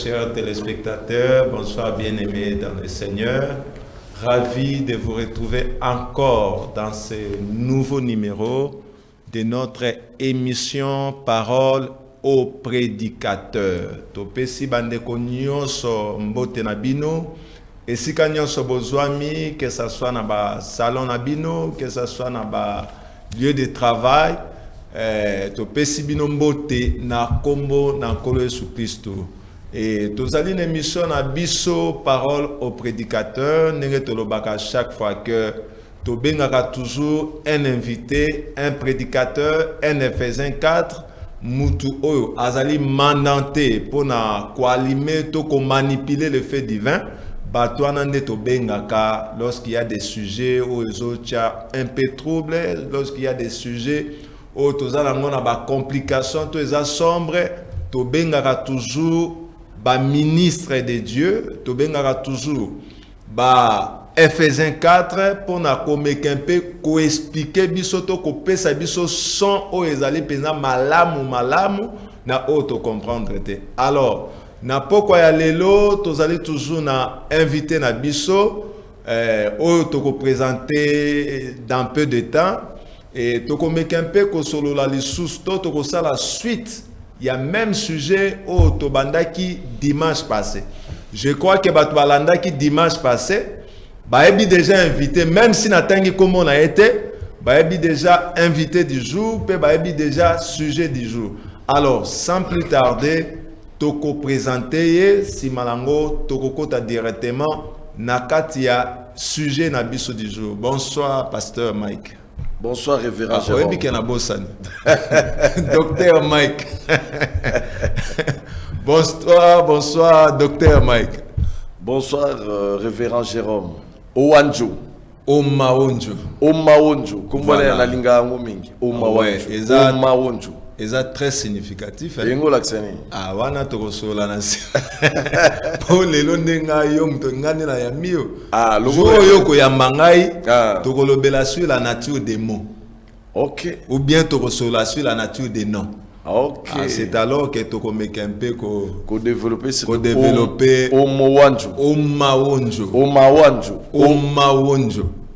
chers téléspectateurs, bonsoir bien-aimés dans le Seigneur. Ravi de vous retrouver encore dans ce nouveau numéro de notre émission Parole aux prédicateurs. Topesi bandeko nyonso mbote na bino, esika nyonso bozwami, que ce soit na ba salon na bino, que ce soit na ba lieu de travail, topesi bino mbote na kombo na nkolo Yesu Kristo. Et tozali une émission na biso Parole aux prédicateurs, nenge tolobaka chaque fois que tobengaka toujours un invité, un prédicateur, un Ephésiens 4, mutu oyo azali mandanté pour na koalimer to ko manipuler le fait divin. Bato anande tobengaka lorsqu'il y a des sujets où les autres un peu troublés, lorsqu'il y a des sujets où tozala ngona ba complications, to eza sombre, tobengaka toujours ba ministre de Dieu, tobengaka toujours ba Ephésiens 4 pour na komeka un peu ko expliquer biso to ko pesa biso son o ezali pena malamu na auto comprendre te. Alors na poko ya lelo tozali toujours na invité na biso o to ko présenter dans peu de temps et to ko meka un peu ko solo la lisusu to ko ça la suite. Il y a même sujet au Tobandaki dimanche passé. Je crois que Batoualandaki dimanche passé, Baebi déjà invité, même si Natangi comme on a été, Baebi déjà invité du jour, puis Baebi déjà sujet du jour. Alors, sans plus tarder, Toko présenté, si Malango, Toko Kota directement, Nakatia, sujet Nabiso du jour. Bonsoir, Pasteur Mike. Bonsoir, révérend Jérôme. Docteur Mike. Bonsoir, Docteur Mike. Bonsoir, révérend Jérôme. Owanjo. Omaonjo. Voilà. La linga ngomingi. Omaonjo. C'est très significatif. Yengo l'accent. Ah, wana tokosola na si. Pour les londenga yom to ngani na yamio. Ah, logo yoko ya mangai. Tokolobela sur la nature des mots. OK. Ou bien tokosola sur la nature des noms. OK. Ah, c'est alors que tokomeka un peu ko développer ce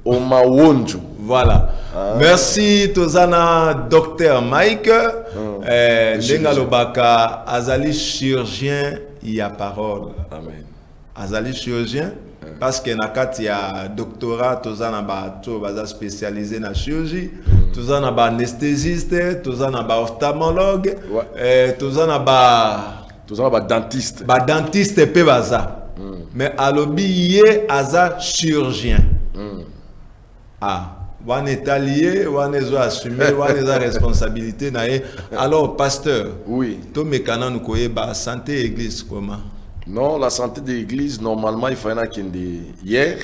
Omaonjo. Voilà. Merci Tozana Docteur Mike. Lenga lobaka azali chirurgien ya parole. Amen. Azali chirurgien parce que nakati ya doctorat Tozana ba to baza spécialisé na chirurgie, Tozana ba anesthésiste, Tozana ba ophtalmologue, Tozana ba dentiste. Ba dentiste pe baza. Mais alobi ye aza chirurgien. Ah, on est allié, on est assumé, on est à responsabilité. Alors, pasteur, oui. Tout mécanisme nous connaît la santé église comment? Non, la santé de l'église normalement il fallait qu'il y hier,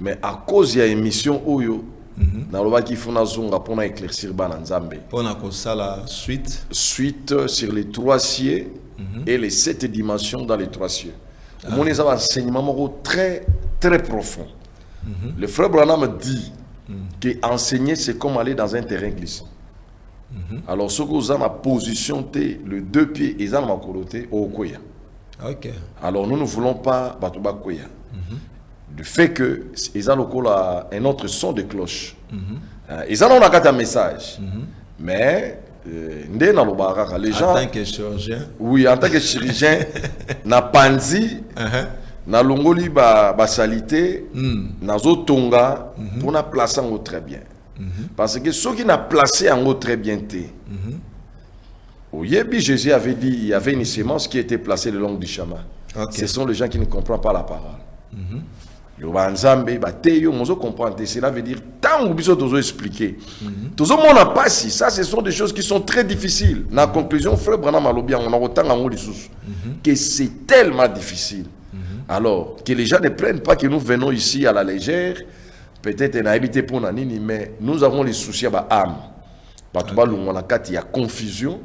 mais à cause de l'émission Oyo, dans le bas qu'il faut pour éclaircir Bananzambe. On a comme ça la suite. Suite sur les 3 cieux et les 7 dimensions dans les 3 cieux. Mon un enseignement très très profond. Le frère Branham dit que enseigner c'est comme aller dans un terrain glissant. Alors ce que vous avez ma position le 2 pieds et ça m'a coloté au koya. OK. Alors nous ne voulons pas batuba koya. Du fait que ils ont un autre son de cloche. Ils ont un message. Mais les gens en tant que chirurgien. Oui, en tant que chirurgien na panzi na longoli ba salité na zotonga pour na placer en très bien. Parce que ceux qui n'a placé en très bien té. Au Yébi, Jésus avait dit il y avait une sémence qui était placée le long du chemin. Ce sont les gens qui ne comprennent pas la parole. Yo banzambe ba teyo mozo comprendre, cela veut dire tant ou biso tozo expliquer. Tozo mona pas si ça ce sont des choses qui sont très difficiles. Na conclusion frère Branham alobi on a autant en lisusu que c'est tellement difficile. Alors, que les gens ne prennent pas que nous venons ici à la légère, peut-être on a habité pour Nanini, mais nous avons les soucis à l'âme. Il y a confusion,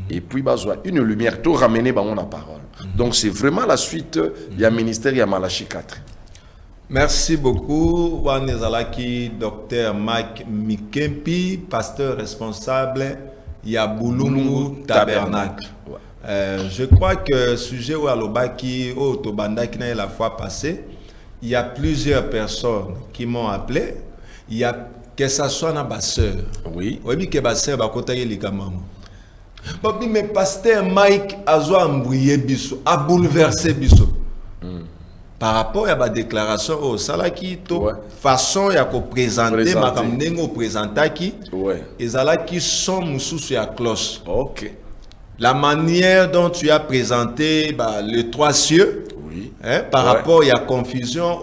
et puis une lumière, tout ramener dans la parole. Donc c'est vraiment la suite, il y a ministère, il y a Malachi 4. Merci beaucoup, Wanezalaki, Docteur Mike Mikempi, pasteur responsable, il y a Boulungu Tabernacle. Je crois que le sujet où Alobaki, au Tobanda qui n'a la fois passée, il y a plusieurs personnes qui m'ont appelé. Il y a que ça soit dans ma soeur. Oui. Oui, que ma soeur va côté les gamins. Mais pasteur Mike a embrouillé biso, a bouleversé biso. Par rapport à ma déclaration au salaki to façon ya ko présenter ma kamnengo présenter qui et zala qui sont mususu ya cloche. OK. La manière dont tu as présenté les trois cieux, par rapport à la confusion,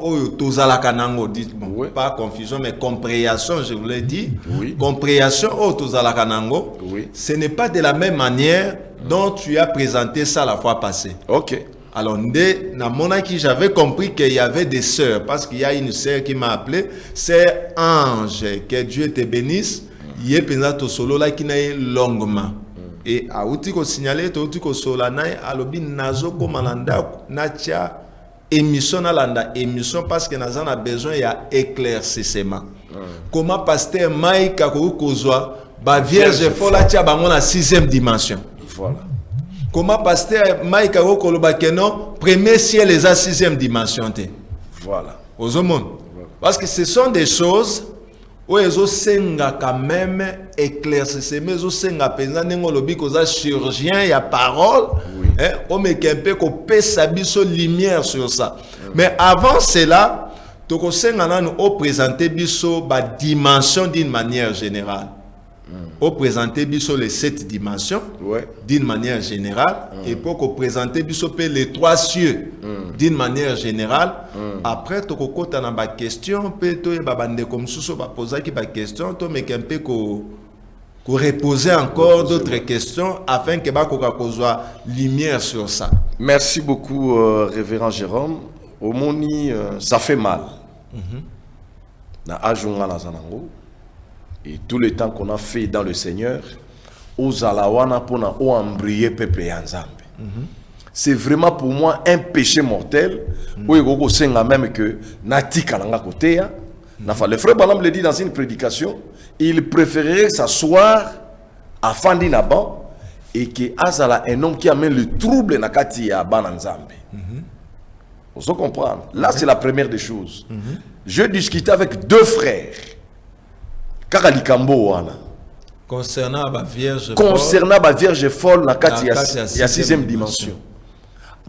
pas confusion, mais compréhension, je voulais dire, compréhension, ce n'est pas de la même manière dont tu as présenté ça la fois passée. OK. Alors, j'avais compris qu'il y avait des sœurs, parce qu'il y a une sœur qui m'a appelé, c'est Ange, que Dieu te bénisse, il est pensé solo là qui n'a longuement. Et à outil ko signaler to outil ko solanai alobi nazo ko malanda nacha émission na landa émission parce que naza na besoin ya éclaircissement. Comment pasteur Mike ko kozwa ba vierge fola tia bango na 6e dimension. Voilà. Comment pasteur Mike ko loba kenon premier ciel les à 6e dimension te. Voilà. Ozomon. Parce que ce sont des choses où ils ont quand même éclairci, mais ils ont senga pendant nengo lobi koza chirurgien ya parole, on me kempe ko pesa biso lumière sur ça. Mais avant cela, to ko senga na nous présenter biso ba dimension d'une manière générale. On présenter biso les 7 dimensions d'une manière générale et pour qu'on présente biso les 3 cieux d'une manière générale. Après to ko kota na ba question pe to ba bande comme sous ba poser qui ba question to me kempe ko reposer encore d'autres questions afin que ba ko kozwa lumière sur ça. Merci beaucoup révérend Jérôme. Omoni ça fait mal. Na ajunga na zanango. Et tout le temps qu'on a fait dans le Seigneur, aux alawana pona o embryer peuple yanzambe. C'est vraiment pour moi un péché mortel. Où il senga même que natika langa côté ya. Le frère Banam le dit dans une prédication, il préférerait s'asseoir à Fandi Naban et que azala un homme qui amène le trouble na kati ya bananzambe. Vous comprenez? Là c'est la première des choses. Je discutais avec 2 frères. Concernant la Vierge folle, na kati ya 6e dimension.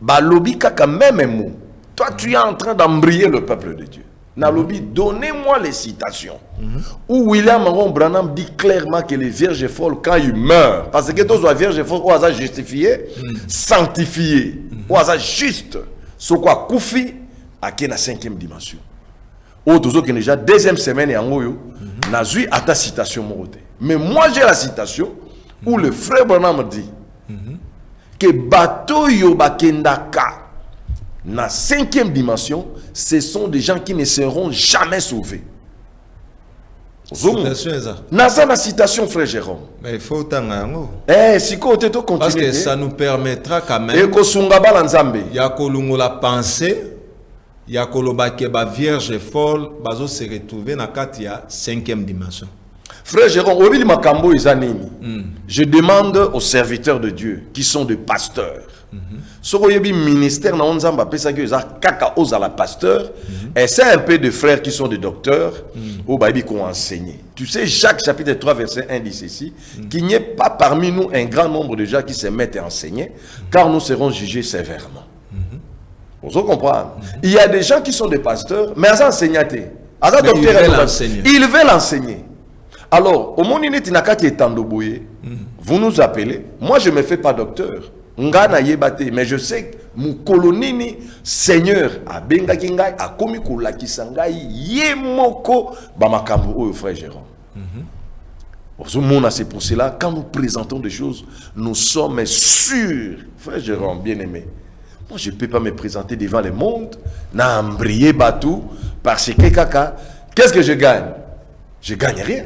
Ba lobi kaka même mot. Toi tu es en train d'embrayer le peuple de Dieu. Na lobi, donnez-moi les citations. Où William Aaron Branham dit clairement que les vierges folles quand ils meurent, parce que tous les vierges folles ont justifié, sanctifié, ont juste ce quoi koufi à qui na 5e dimension. Autres qui déjà 2e semaine et en haut, n'a vu à ta citation morote. Mais moi j'ai la citation où le frère Branham dit que bateau yo bakendaka na 5e dimension, ce sont des gens qui ne seront jamais sauvés. Naza la citation frère Jérôme. Mais il faut tango. Si côté to continuer. Parce que ça nous permettra quand même. Et ko sunga bala nzambe. Ya kolungo la pensée. Ya kolobake ba vierge folle bazo se retrouver na kati ya 5e dimension. Frère Jérôme, obili makambo izanini. Je demande aux serviteurs de Dieu qui sont des pasteurs. Soko yebi ministère na onzamba pesa que za kaka oza la pasteur et c'est un peu de frères qui sont des docteurs au baby qu'on enseigne. Tu sais Jacques chapitre 3 verset 1 dit ceci qu'il n'y ait pas parmi nous un grand nombre de gens qui se mettent à enseigner car nous serons jugés sévèrement. Vous comprenez? Il y a des gens qui sont des pasteurs, mais à enseignater. Il veut l'enseigner. Alors, au monde vous nous appelez. Moi, je ne me fais pas docteur. Mais je sais que mon colonini, Seigneur, a benga kingai, a komi kula kisangai, yemoko, bamakambo, frère Jérôme. C'est pour cela, quand nous présentons des choses, nous sommes sûrs, frère Jérôme, bien aimé. Moi, je ne peux pas me présenter devant le monde, n'a embrayé batou, parce que kaka, qu'est-ce que je gagne? Je ne gagne rien.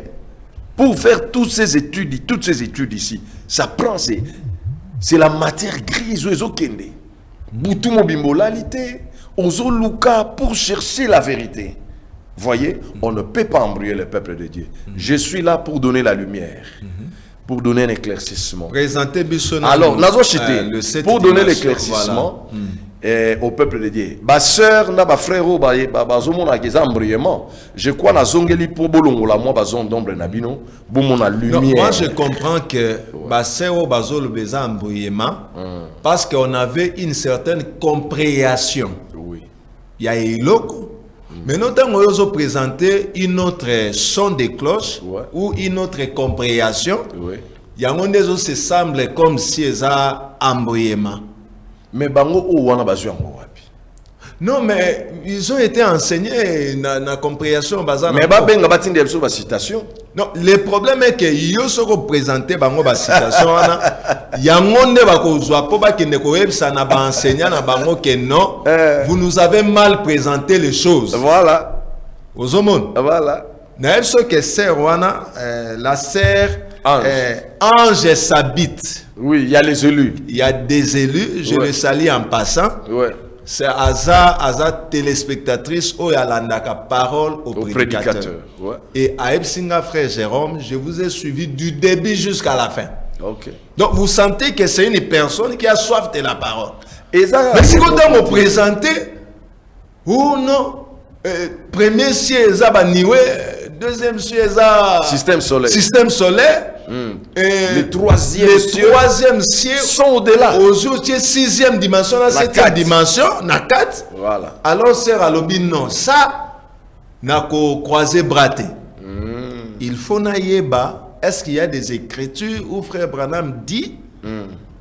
Pour faire toutes ces études ici, ça prend, c'est la matière grise, ozo kende. Boutou mobimbolalité, ozo luka pour chercher la vérité. Voyez, on ne peut pas embrouiller le peuple de Dieu. Je suis là pour donner la lumière. pour donner un éclaircissement. Présenter alors pour donner l'éclaircissement au peuple de Dieu. Ma sœur na ba frère je crois na zongeli pour bolongola moi bazon d'ombre na bino bomona lumière. Moi je comprends que ba sœur bazolo beza embrouillement parce qu'on avait une certaine compréhension. Oui. Il y a iloko. Mais notamment on a présenté une autre son de cloche ou une autre compréhension. Oui. Il y a un des autres se semble comme si ils a embrouillement. Mais bango ou wana bazu yango wapi? Non, mais ils ont été enseignés dans la compréhension basée. Mais ba benga batinde biso ba citation. Non, le problème est que yo se représenter bango ba citation wana. Yango nde ba ko zwa po ba kende ko websa na ba enseignant na bango que non, vous nous avez mal présenté les choses. Voilà. Aux hommes. Voilà. Na ce que sœur wana la sœur Ange s'habite. Oui, il y a les élus. Il y a des élus, je le salue en passant. Ouais. C'est Aza téléspectatrice où il y a la parole au prédicateur. Ouais. Et à Epsinga, frère Jérôme, je vous ai suivi du début jusqu'à la fin. Ok. Donc vous sentez que c'est une personne qui a soif de la parole. Et ça, mais si vous me présentez, ou non, premier siège, deuxième siège, système solaire. Système solaire. Les troisième cieux sont au-delà. Aujourd'hui, sixième dimension, la septième dimension, na 4. Voilà. Alors, c'est à l'objet, non. Ça, n'a qu'au croisé braté. Il faut naïeba. Est-ce qu'il y a des écritures où Frère Branham dit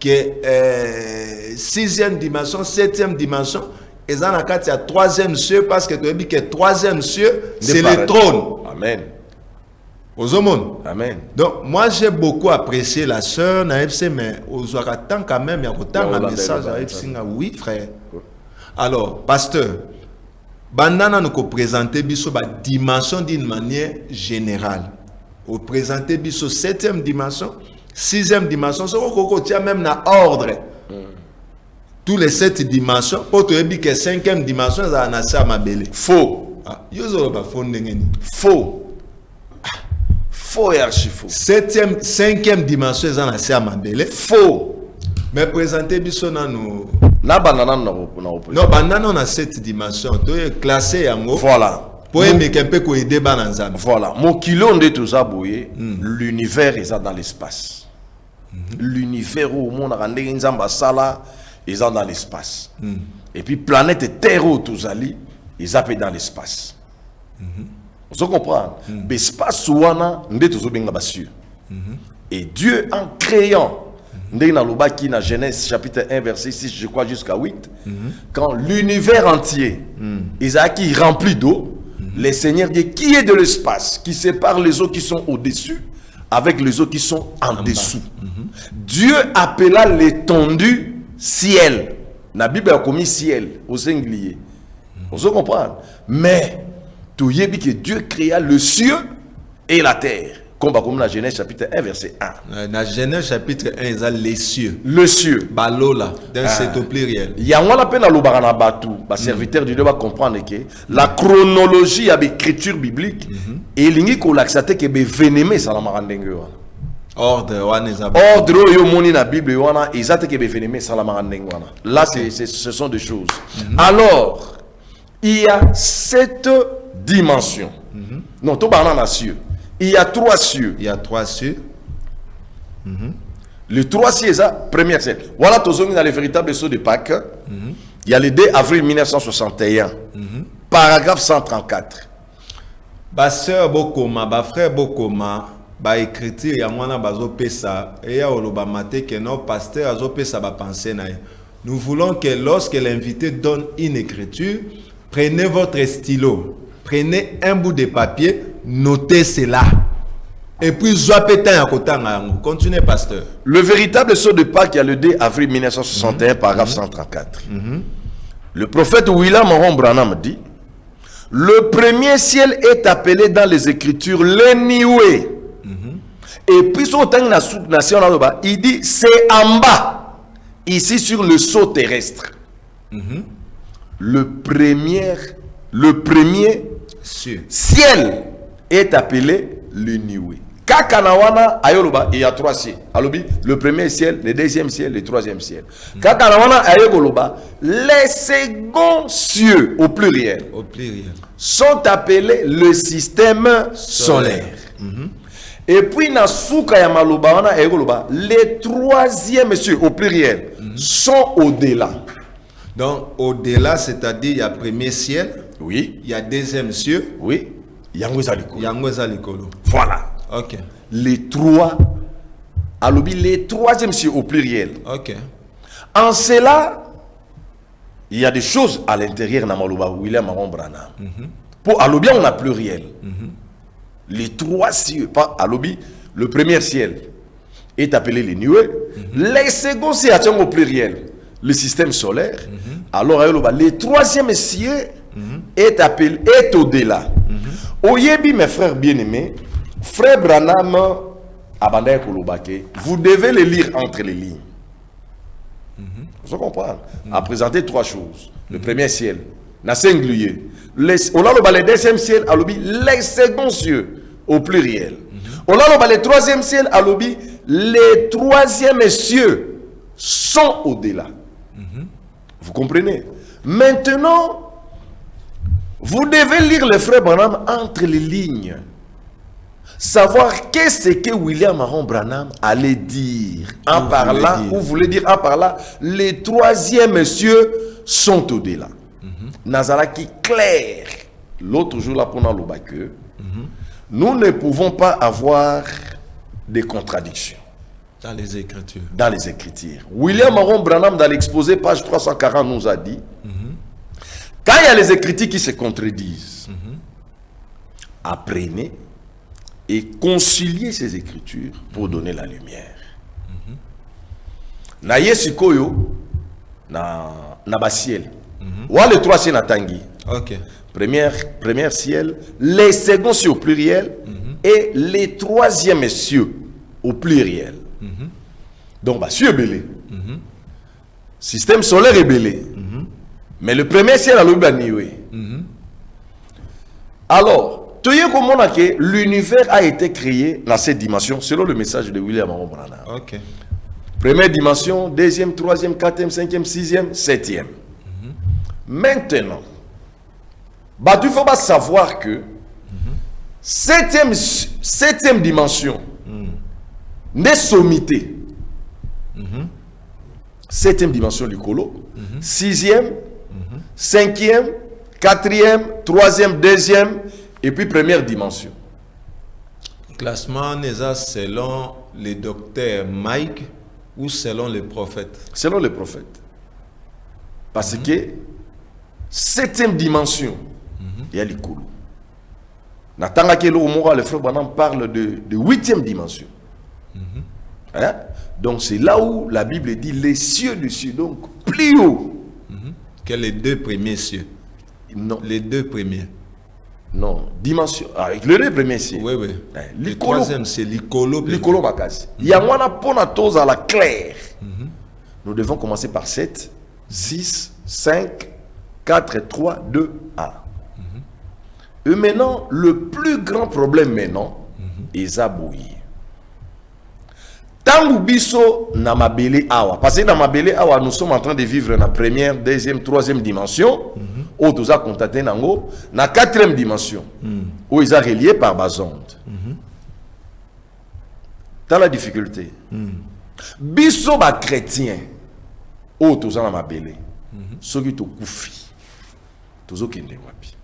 que sixième dimension, septième dimension, et dans la 4, il y a troisième cieux parce que tu as dit que troisième cieux, c'est le trône. Amen. Aux hommes. Amen. Donc, moi, j'ai beaucoup apprécié la sœur Naïfse, mais aux Ouaratans, quand même, il y a autant de messages à Naïfse. Oui, frère. Alors, pasteur, Bandana nous présenter biso la dimension d'une manière générale. Vous présentez biso septième dimension, sixième dimension, ce qu'on tient même dans l'ordre. Tous les 7 dimensions, pour te dire que cinquième dimension, c'est un assez amabélé. Faux. Faux. Faux et archi faux. Cinquième dimension, c'est un assez amabélé. Faux. Mais présentez biso na nous. Na banana non, banana on a 7 dimensions. Tu es classé en haut. Voilà. Pour aimer qu'un peu qu'on débat dans ça. Voilà. Mon kilo de tout ça bouillé. L'univers est dans l'espace. L'univers où mon rendez nzamba sala ils sont dans l'espace. Et puis planète Terre où tous ali ils sont dans l'espace. Vous comprenez? L'espace où on a et Dieu en créant dans Genèse chapitre 1 verset 6 je crois jusqu'à 8 quand l'univers entier Isaac est rempli d'eau, le Seigneur dit qui est de l'espace qui sépare les eaux qui sont au-dessus avec les eaux qui sont en dessous. Dieu appela l'étendue ciel. La Bible a commis ciel au singulier. Vous comprenez? Mais tout y est que Dieu créa le ciel et la terre. Comme dans la Genèse chapitre 1 verset 1. Dans Genèse chapitre 1, il y a les cieux. Le ciel. Balola, dans cet au pluriel. Il y a un appel à l'Obaranabatu. Le serviteur du Dieu va comprendre que la chronologie avec l'écriture biblique et l'ingé qu'on l'accepte que vénémé ça la marandenge. Ordre yo moni na Bible wana ezate ke vénémé ça la marandenge wana. Là ce sont des choses. Alors il y a 7 dimensions. Non, tout banana cieux. Il y a 3 cieux. Il y a 3 cieux. Le 3 cieux, c'est la première scène. Voilà, tous dans les véritables sauts de Pâques. Il y a le 2 avril 1961. Paragraphe 134. Ba sœur Bokoma, ba frère Bokoma, ba écriture ya mwana bazo pesa et ya oloba maté que nos pasteurs azo pesa ba penser na. Nous voulons que lorsque l'invité donne une écriture, prenez votre stylo, prenez un bout de papier, notez cela. Et puis, continuez, pasteur. Le véritable saut de Pâques, il y a le 2 avril 1961, paragraphe 134. Le prophète William Moron Branham dit le premier ciel est appelé dans les Écritures l'Eniwe. Et puis, il dit c'est en bas, ici sur le saut terrestre. Le premier ciel est appelé l'Eniwe. Kakanawana ayoloba, il y a 3 ciels. Alobi, le premier ciel, le deuxième ciel, le troisième ciel. Kakanawana ayoloba, les seconds cieux au pluriel sont appelés le système solaire. Et puis na souka ya maloba wana ayoloba, les troisièmes cieux au pluriel sont au-delà. Donc au-delà, c'est-à-dire il y a premier ciel, oui, il y a deuxième cieux, oui, yango likolo. Voilà. OK. Les trois, alobi les troisièmes cieux au pluriel. OK. En cela, il y a des choses à l'intérieur de Maloba William Aaron Branham. Pour alobi on a pluriel. Les 3 cieux, pas alobi, le premier ciel est appelé les nuées. Les seconds cieux atteignent au pluriel le système solaire. Alors les troisièmes cieux est appelé, est au-delà. Oyebi, mes frères bien-aimés, frère Branham Abandaya Kolobake, vous devez les lire entre les lignes. Vous comprenez? A présenté 3 choses. Le premier ciel, na singulier. Le deuxième ciel, alobi les seconds cieux au pluriel. Le troisième ciel, alobi les troisièmes cieux sont au-delà. Vous comprenez? Maintenant, vous devez lire le frère Branham entre les lignes. Savoir qu'est-ce que William Aaron Branham allait dire en parlant, ou voulait dire en parlant, les troisièmes cieux sont au-delà. Nazara qui clair. L'autre jour là pendant le bac, nous ne pouvons pas avoir des contradictions. Dans les Écritures. Dans les Écritures. William Aaron Branham dans l'exposé page 340 nous a dit, quand il y a les Écritures qui se contredisent, apprenez et concilier ces écritures pour donner la lumière. Na yesikoyo na basiel. Wa le 3 ciel na tangi. OK. Premier ciel, les seconds cieux au pluriel et les troisièmes cieux au pluriel. Donc bah cieux belé. Système solaire est belé. Mais le premier ciel a l'obaniwe. Alors comment que l'univers a été créé dans cette dimension selon le message de William Aaron Branham. OK. Première dimension, deuxième, troisième, quatrième, cinquième, sixième, septième. Maintenant, il faut savoir que septième dimension n'est sommité. Septième dimension du colo, sixième, cinquième, quatrième, troisième, deuxième, et puis première dimension. Classement n'est selon le docteur Mike ou selon les prophètes? Selon les prophètes. Parce que septième dimension, il y a les koulou. Natanga Kelo Mora, le frère Branham parle de huitième dimension. Hein? Donc c'est là où la Bible dit les cieux du ciel, donc plus haut. Que les 2 premiers cieux. Non. Les 2 premiers. Non, dimension. Avec le 2 premiers cieux. Oui, oui. Le troisième, c'est l'icolo. L'icolo Bakasi. Il y a moins à la claire. Nous devons commencer par 7, 6, 5, 4, 3, 2, 1. Et maintenant, le plus grand problème maintenant, est Zabouyi. Tangu biso na mabele awa. Parce que dans mabele awa, nous sommes en train de vivre dans la première, deuxième, troisième dimension. Où nous avons contacté nango. Na 4e dimension. Où ils sont reliés par bas ondes. Dans la difficulté. Biso ba chrétien. Où nous avons mabele. Ceux qui ont koufi. Tous qui ne wapi.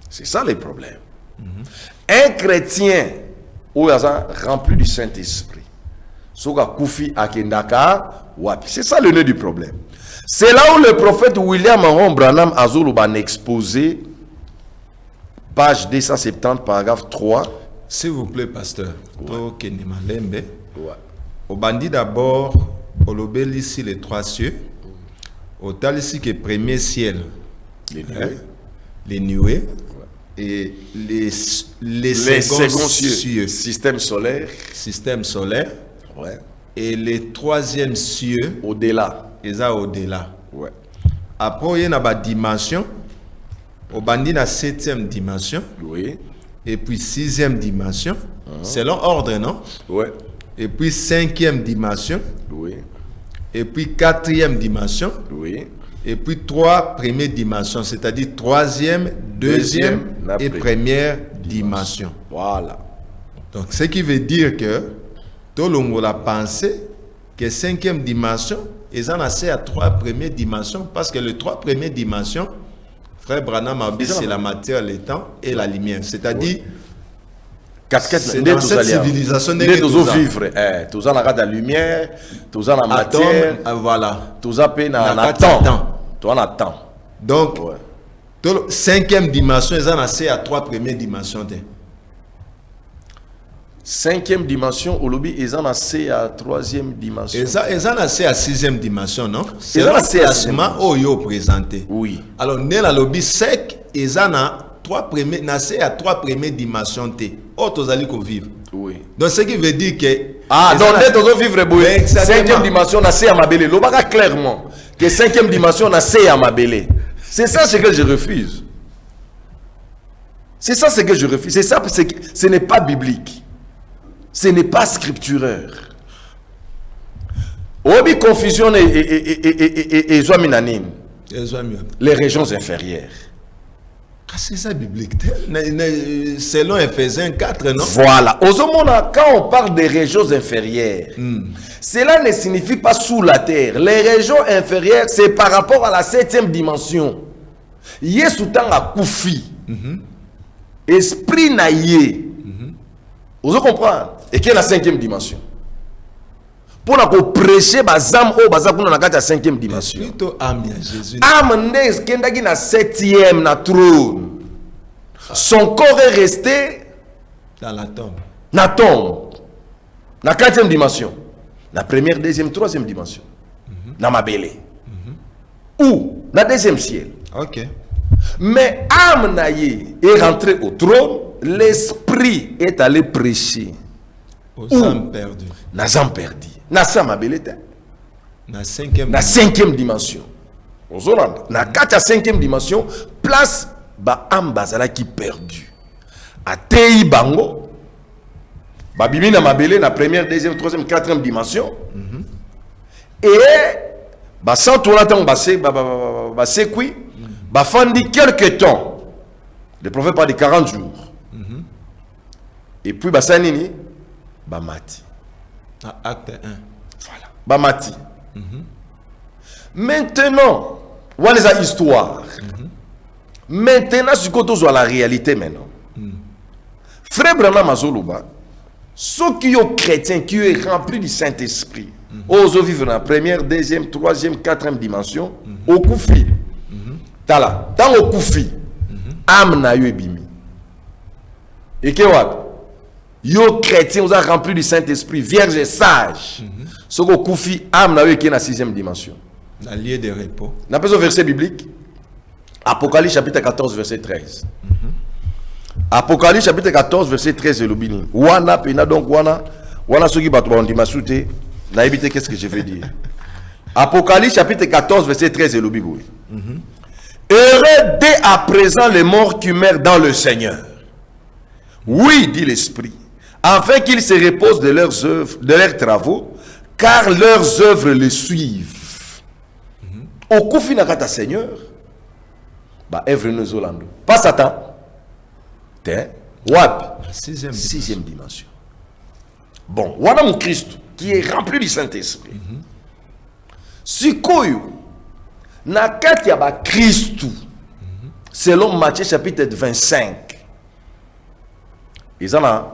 C'est ça le problème. Un chrétien où ils sont rempli du Saint-Esprit. C'est ça le nœud du problème. C'est là où le prophète William Aaron Branham a exposé, page 270, paragraphe 3. S'il vous plaît, pasteur. Au bandit d'abord, au lobel ici les 3 cieux. Au tal ici que premier ciel, les nuées. Et les seconds cieux, système solaire, ouais. Et les 3e cieux, au-delà. Ils sont au-delà. Ouais. Après, il y a une dimension. Au bandit, la 7e dimension. Oui. Et puis 6e dimension, selon ordre, non? Oui. Et puis 5e dimension. Oui. Et puis 4e dimension. Oui. Et puis 3 premières dimensions, c'est-à-dire 3e, 2e et première dimension. Voilà. Donc, ce qui veut dire que tout le monde a pensé que 5e dimension, ils en assez à 3 premières dimensions, parce que les 3 premières dimensions, Frère Branham a dit, c'est la matière, le temps et la lumière. C'est-à-dire, c'est dans cette civilisation, nous vivre. Tous en la lumière, tous en la matière, voilà. tous en la temps. Tout en temps. Donc, 5e dimension, ils en assez à 3 premières dimensions. 5e dimension, au lobby, ils en assez à 3e dimension. Ils en assez à 6e dimension, non? Ils en assez à 6e dimension. Présenté. Oui. Alors, dans le lobby sec, ils en a 3 premières dimensions. Oh, tous allez vivre. Oui. Donc, ce qui veut dire que. Ah, donc, tous vivre, 5e dimension, on a assez à ma belle. L'obaka clairement que 5e dimension, on a assez à ma belle. C'est ça ce que je refuse. C'est ça ce que je refuse. C'est ça, ce n'est pas biblique. Ce n'est pas scriptureur. Obi confusion et les régions inférieures. C'est ça biblique. Selon Ephésiens 4, non? Voilà. Quand on parle des régions inférieures, cela ne signifie pas sous la terre. Les régions inférieures, c'est par rapport à la 7e dimension. Yesu tanga koufi. Esprit naïe. Vous comprenez? Et qui est la 5e dimension? Pour prêcher bazam o bazakuna na kati ya 5e dimension. Plutôt âme à Jésus. Âme n'est kendaki na 7e na trône. Son corps est resté dans la tombe. Na tombe. Na 4e dimension. Na première, 2e, 3e dimension. Na mabele. Ou na 2e ciel. OK. Mais âme naïe est rentrée au trône, l'esprit est allé prêcher. Aux âmes perdues. Nas âmes perdues. Na samabelete. Na 5e dimension. Na 5e dimension, place ba âme bazala qui perdu. A tei bango. Ba bibi na mabele na première, 2e, 3e, 4e dimension. Et ba sans tourner temps ba sekui ba fandi quelque temps. Le prophète parle de 40 jours. Et puis ba sanini ba mati. Acte 1. Voilà. Ba mati. Maintenant, voilà la histoire. Maintenant, ce que tu as la réalité maintenant. Frère Branham Azoluba, ceux qui sont chrétiens, qui sont remplis du Saint-Esprit, osent vivre dans la première, 2e, 3e, 4e dimension, au koufi. Tala, dans au koufi, âme na yo ebimi. Et que what? Yo chrétiens, vous avez rempli du Saint-Esprit, vierge et sage. Ce que koufi, âme na yo qui est dans la 6e dimension. La lieu de repos. N'a pas un verset biblique. Apocalypse chapitre 14, verset 13. Apocalypse chapitre 14, verset 13 et l'obini. Wana pena donc wana ceux qui battent en dimasute. N'a évité qu'est-ce que je veux dire. Apocalypse chapitre 14, verset 13 et l'obini. Heureux dès à présent les morts qui meurent dans le Seigneur. Oui, dit l'Esprit, afin qu'ils se reposent de leurs œuvres, de leurs travaux, car leurs œuvres les suivent. Au koufi nakata Seigneur, bah œuvre nous Zolando. Pas Satan. T'es wap. 6e dimension. Bon, voilà mon Christ qui est rempli du Saint-Esprit. Si koyo nakati ya ba Christ, selon Matthieu chapitre 25, ils ont la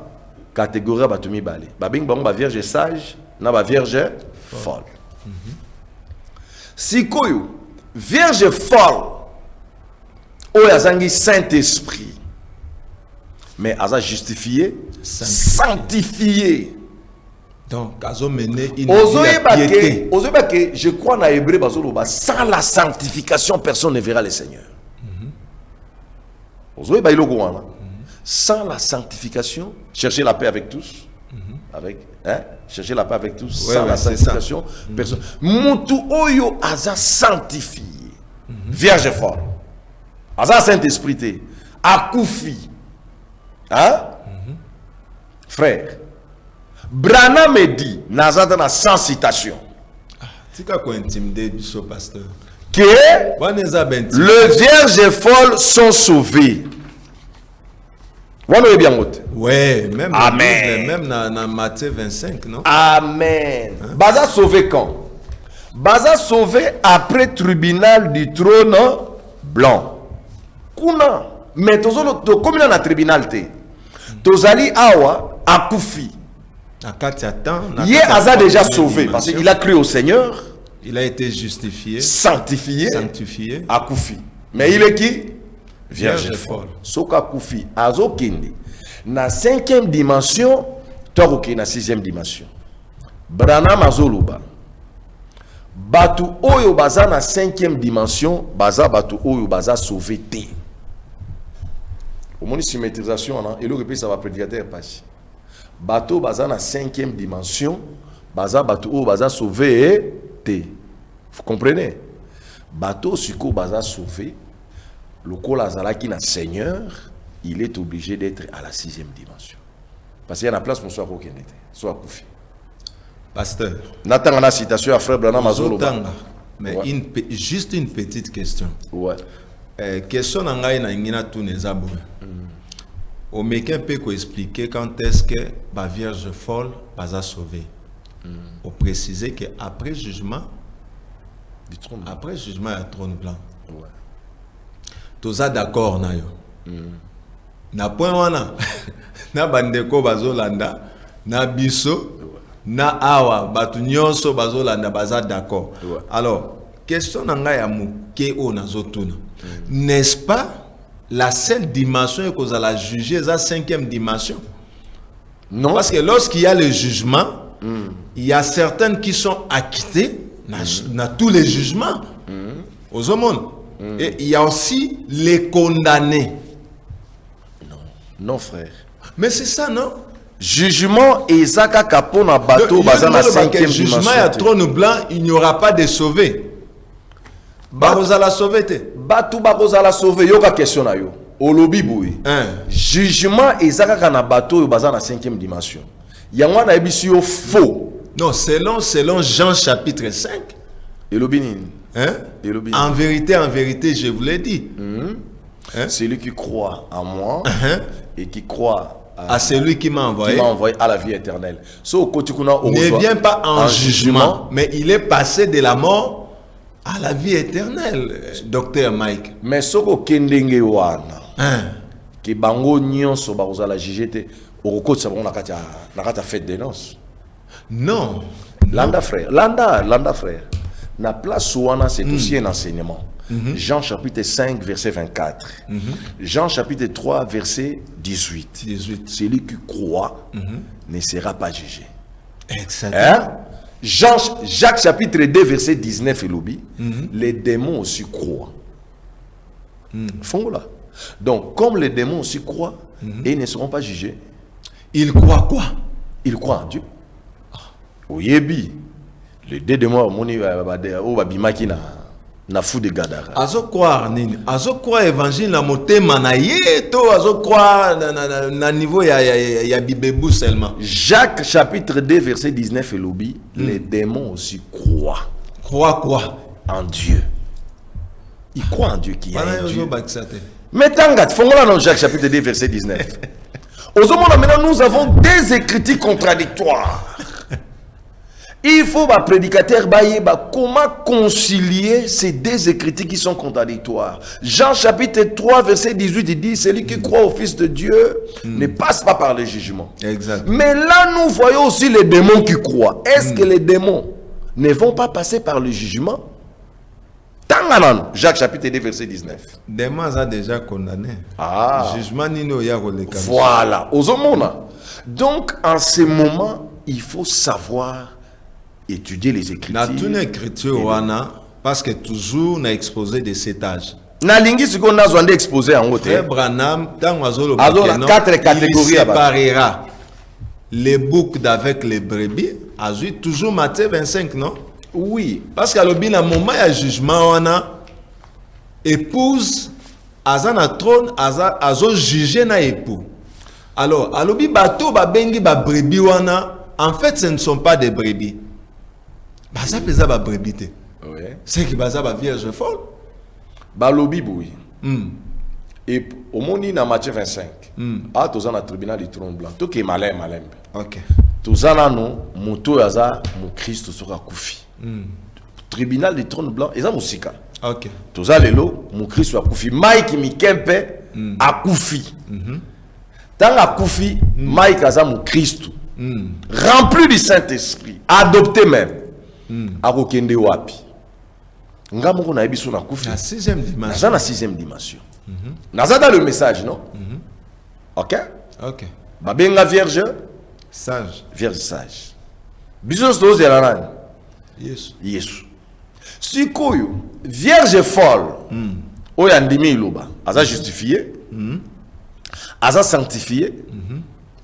catégorie batumi balé. Ba bing bang ba vierge sage, na ba vierge folle. Si koyo vierge folle o yazangi Saint-Esprit, mais aza justifié, sanctifié. Donc azo mené une piété. Je crois dans Hébreu bazoloba, sans la sanctification personne ne verra le Seigneur. Sans la sanctification, chercher la paix avec tous. Chercher la paix avec tous. Sans la sanctification, personne. Mutu oyo aza sanctifié. Vierge folle. Aza Saint-Esprit. Akoufi. Hein? Frère, Branham me dit, Nazata na sans citation, pasteur. que les vierges folles sont sauvées. Ouais, même Amen. Même dans Matthieu 25, non? Amen. Baza sauvé quand? Baza sauvé après tribunal du trône blanc. Kuna. Mais comme il y a un tribunal, Tozali Awa akufi. Il est déjà sauvé parce qu'il a cru au Seigneur. Il a été justifié, sanctifié, akufi. Mais il est qui? Vierge folle. Soka akufi. Azo kindi. Na 5e dimension, toi qui na 6e dimension. Branham azoluba. Batu oyo baza na 5e dimension, baza batu oyo baza sauvé te. Au moins symétrisation, et le repère ça va prédicateur passer. Bateau baza na 5e dimension, baza bateau oyo baza sauvé te. Vous comprenez? Bateau siko baza sauvé, le col azalaki na Seigneur, il est obligé d'être à la 6e dimension. Parce qu'il y a une place pour soi qui était, soit koufi. Pasteur. Nathan a citation à frère Branham Azolo. Mais ouais. Juste une petite question. Ouais. Question nangai na ngina tout nezabo. Au mekin peut expliquer quand est-ce que la Vierge folle va sauver. Au préciser que après jugement, il y a trône blanc. Ouais. Tous ça d'accord na yo. Na point wana na bandeko bazolanda na biso na awa batu nyonso bazolanda baza d'accord. Ouais. Alors question nanga ya muke o nazotuna. N'est-ce pas la seule dimension que vous allez juger est la 5e dimension? Non. Parce que lorsqu'il y a le jugement, il y a certaines qui sont acquittées dans tous les jugements aux hommes. Et il y a aussi les condamnés. Non, non frère. Mais c'est ça, non? Jugement et Zaka Kapona bateau basé dans la 5e dimension. Jugement et à trône blanc, il n'y aura pas de sauvé. Baroza la sauvé te. Batu baroza la sauvé. Yoka question na yo. Olobi boui. Jugement et Zaka na bateau basé dans la 5e dimension. Yangwa na ebisi yo faux. Non, selon Jean chapitre 5. Elobi ni. En vérité, je vous l'ai dit. Celui qui croit en moi et qui croit à celui qui m'a envoyé à la vie éternelle. Ne vient pas en jugement, mais il est passé de la mort à la vie éternelle, docteur Mike. Mais soko kendenge wana. Ki bango nyonso baroza la jugete oroko tsa bon nakata fête de noces. Non. Landa frère, Landa frère. Na place wana c'est aussi un enseignement. Jean chapitre 5 verset 24. Jean chapitre 3 verset 18. Celui qui croit ne sera pas jugé. Exactement. Jacques chapitre 2 verset 19 et lobby. Les démons aussi croient. Font là. Donc comme les démons aussi croient et ils ne seront pas jugés. Ils croient quoi? Ils croient en Dieu. Oyebi. Les deux démons moni babimaki na fou de Gadara. Azo croire nini? Azo croire évangile na motema na yeto, azo croire na niveau ya bibebu seulement. Jacques chapitre 2 verset 19 et lobby, les démons aussi croient. Croient quoi? En Dieu. Ils croient en Dieu qui est un Dieu. Mais tangat, fongola dans Jacques chapitre 2 verset 19. Maintenant nous avons des écritures contradictoires. Il faut un prédicateur comment concilier ces deux écritures qui sont contradictoires. Jean chapitre 3 verset 18 il dit celui qui croit au Fils de Dieu ne passe pas par le jugement. Exact. Mais là nous voyons aussi les démons qui croient. Est-ce que les démons ne vont pas passer par le jugement? Tanganan, Jacques chapitre 2 verset 19. Démons a déjà condamné. Jugement nino ya roleka. Voilà, ozomona. Donc en ce moment, il faut savoir étudier les Écritures. Na tune écriture wana parce que toujours na exposé de cet âge. Na lingi siko na zwande exposé en haute. Frère Branham tango azolo bakeno. Quatre catégories il séparera les boucs d'avec les brebis. Azui toujours Matthieu 25 non? Oui, parce qu'à l'obin, à moment il y a jugement wana épouse azana trône azo juger na époux. Alors, alobi bato ba bengi ba brebis wana, en fait ce ne sont pas des brebis. Baza pesa ba brebis te. Ouais. C'est que baza ba vierge folle. Balobi boui. Et au monde dans Matthieu 25. Ah tous dans le tribunal du trône blanc. Tout qui est malin. OK. Tous en non moto yaza mon Christ sera koufi. Tribunal du trône blanc, ils ont musika. OK. Tous en lelo mon Christ soit koufi. Mike mi kempe a koufi. Tant a koufi, Mike aza mon Christ. Rempli du Saint-Esprit, adopté même. A kokende wapi. Ngamo ko na biso na koufi. La sixième dimension. Dans la sixième dimension. Naza dans le message, non? OK? OK. Babenga vierge, Sage. vierge sage. Biso sto zelana. Yes. Yesu. Sikoyo, vierge folle. Oya ndimi iloba. Aza justifié. Aza sanctifié.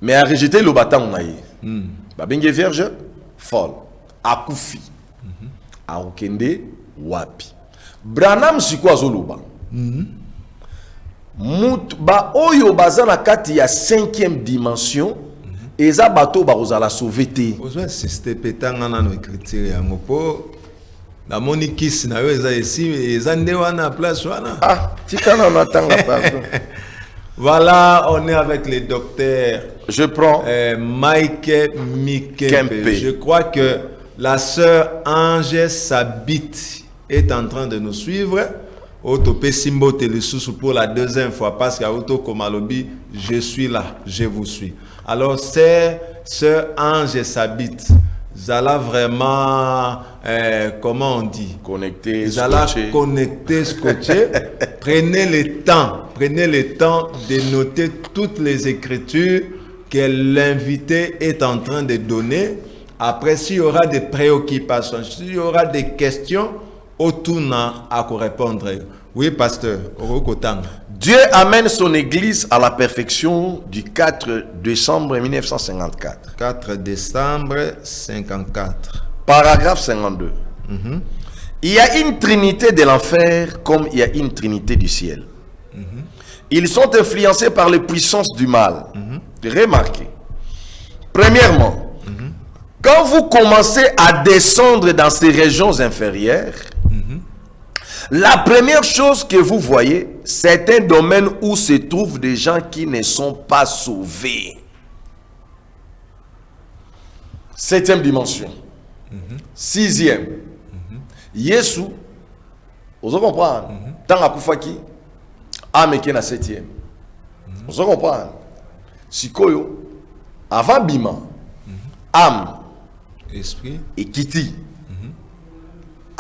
Mais a rejeté le bâton na ye. Babenga vierge folle. Akufi. A okende wapi. Branham siko azoloba. Ba oyo baza na kati ya 5e dimension eza bato ba ozala sauveté. Ozo insister petanga na no écriture yango po na moni kisi na yo eza ici eza nde wana place wana. Ah, tikana na tanga pardon. Voilà, on est avec le docteur. Je prends Mike Mikempe. Kempe. Je crois que la sœur Ange Sabit est en train de nous suivre. Autopé Simbo Télésus pour la deuxième fois parce qu'à Auto Komalobi, je suis là, je vous suis. Alors, c'est sœur Ange Sabit. Zala vraiment, comment on dit? Connecté, Zala scotché. connecté, scotché. Prenez le temps de noter toutes les écritures que l'invité est en train de donner. Après, s'il y aura des préoccupations, s'il y aura des questions, Otuna a quoi répondre. Oui, pasteur. Dieu amène son église à la perfection du 4 décembre 1954. 4 décembre 54. Paragraphe 52. Il y a une trinité de l'enfer comme il y a une trinité du ciel. Ils sont influencés par les puissances du mal. Remarquez. Premièrement, quand vous commencez à descendre dans ces régions inférieures, la première chose que vous voyez, c'est un domaine où se trouvent des gens qui ne sont pas sauvés. 7e dimension. 6e. Yesu, vous comprenez? Tant à Koufaki, âme qui est na 7e. Vous comprenez? Sikoyo, avant Bima, âme, esprit et Kiti.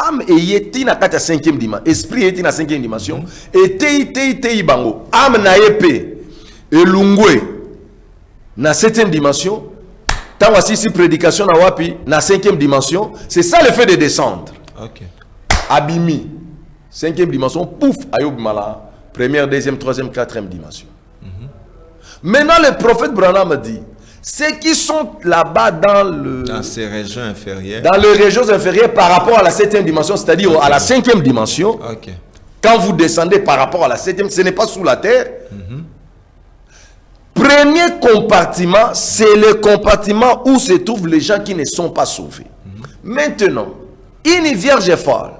Âme et yeti na kata 5e dimension. Esprit yeti na 5e dimension. Et te bango. Âme na yepe. Et lungwe na 7e dimension. Tant voici ici prédication na wapi na 5e dimension. C'est ça le fait de descendre. Ok. Abimi. 5e dimension. Pouf. Ayob mala. Première, deuxième, troisième, 4e dimension. Maintenant le prophète Branham dit. Ceux qui sont là-bas dans ces régions inférieures. Dans les régions inférieures par rapport à la 7e dimension, c'est-à-dire à la 5e dimension. Okay. Quand vous descendez par rapport à la 7e, ce n'est pas sous la terre. Premier compartiment, c'est le compartiment où se trouvent les gens qui ne sont pas sauvés. Maintenant, une vierge folle,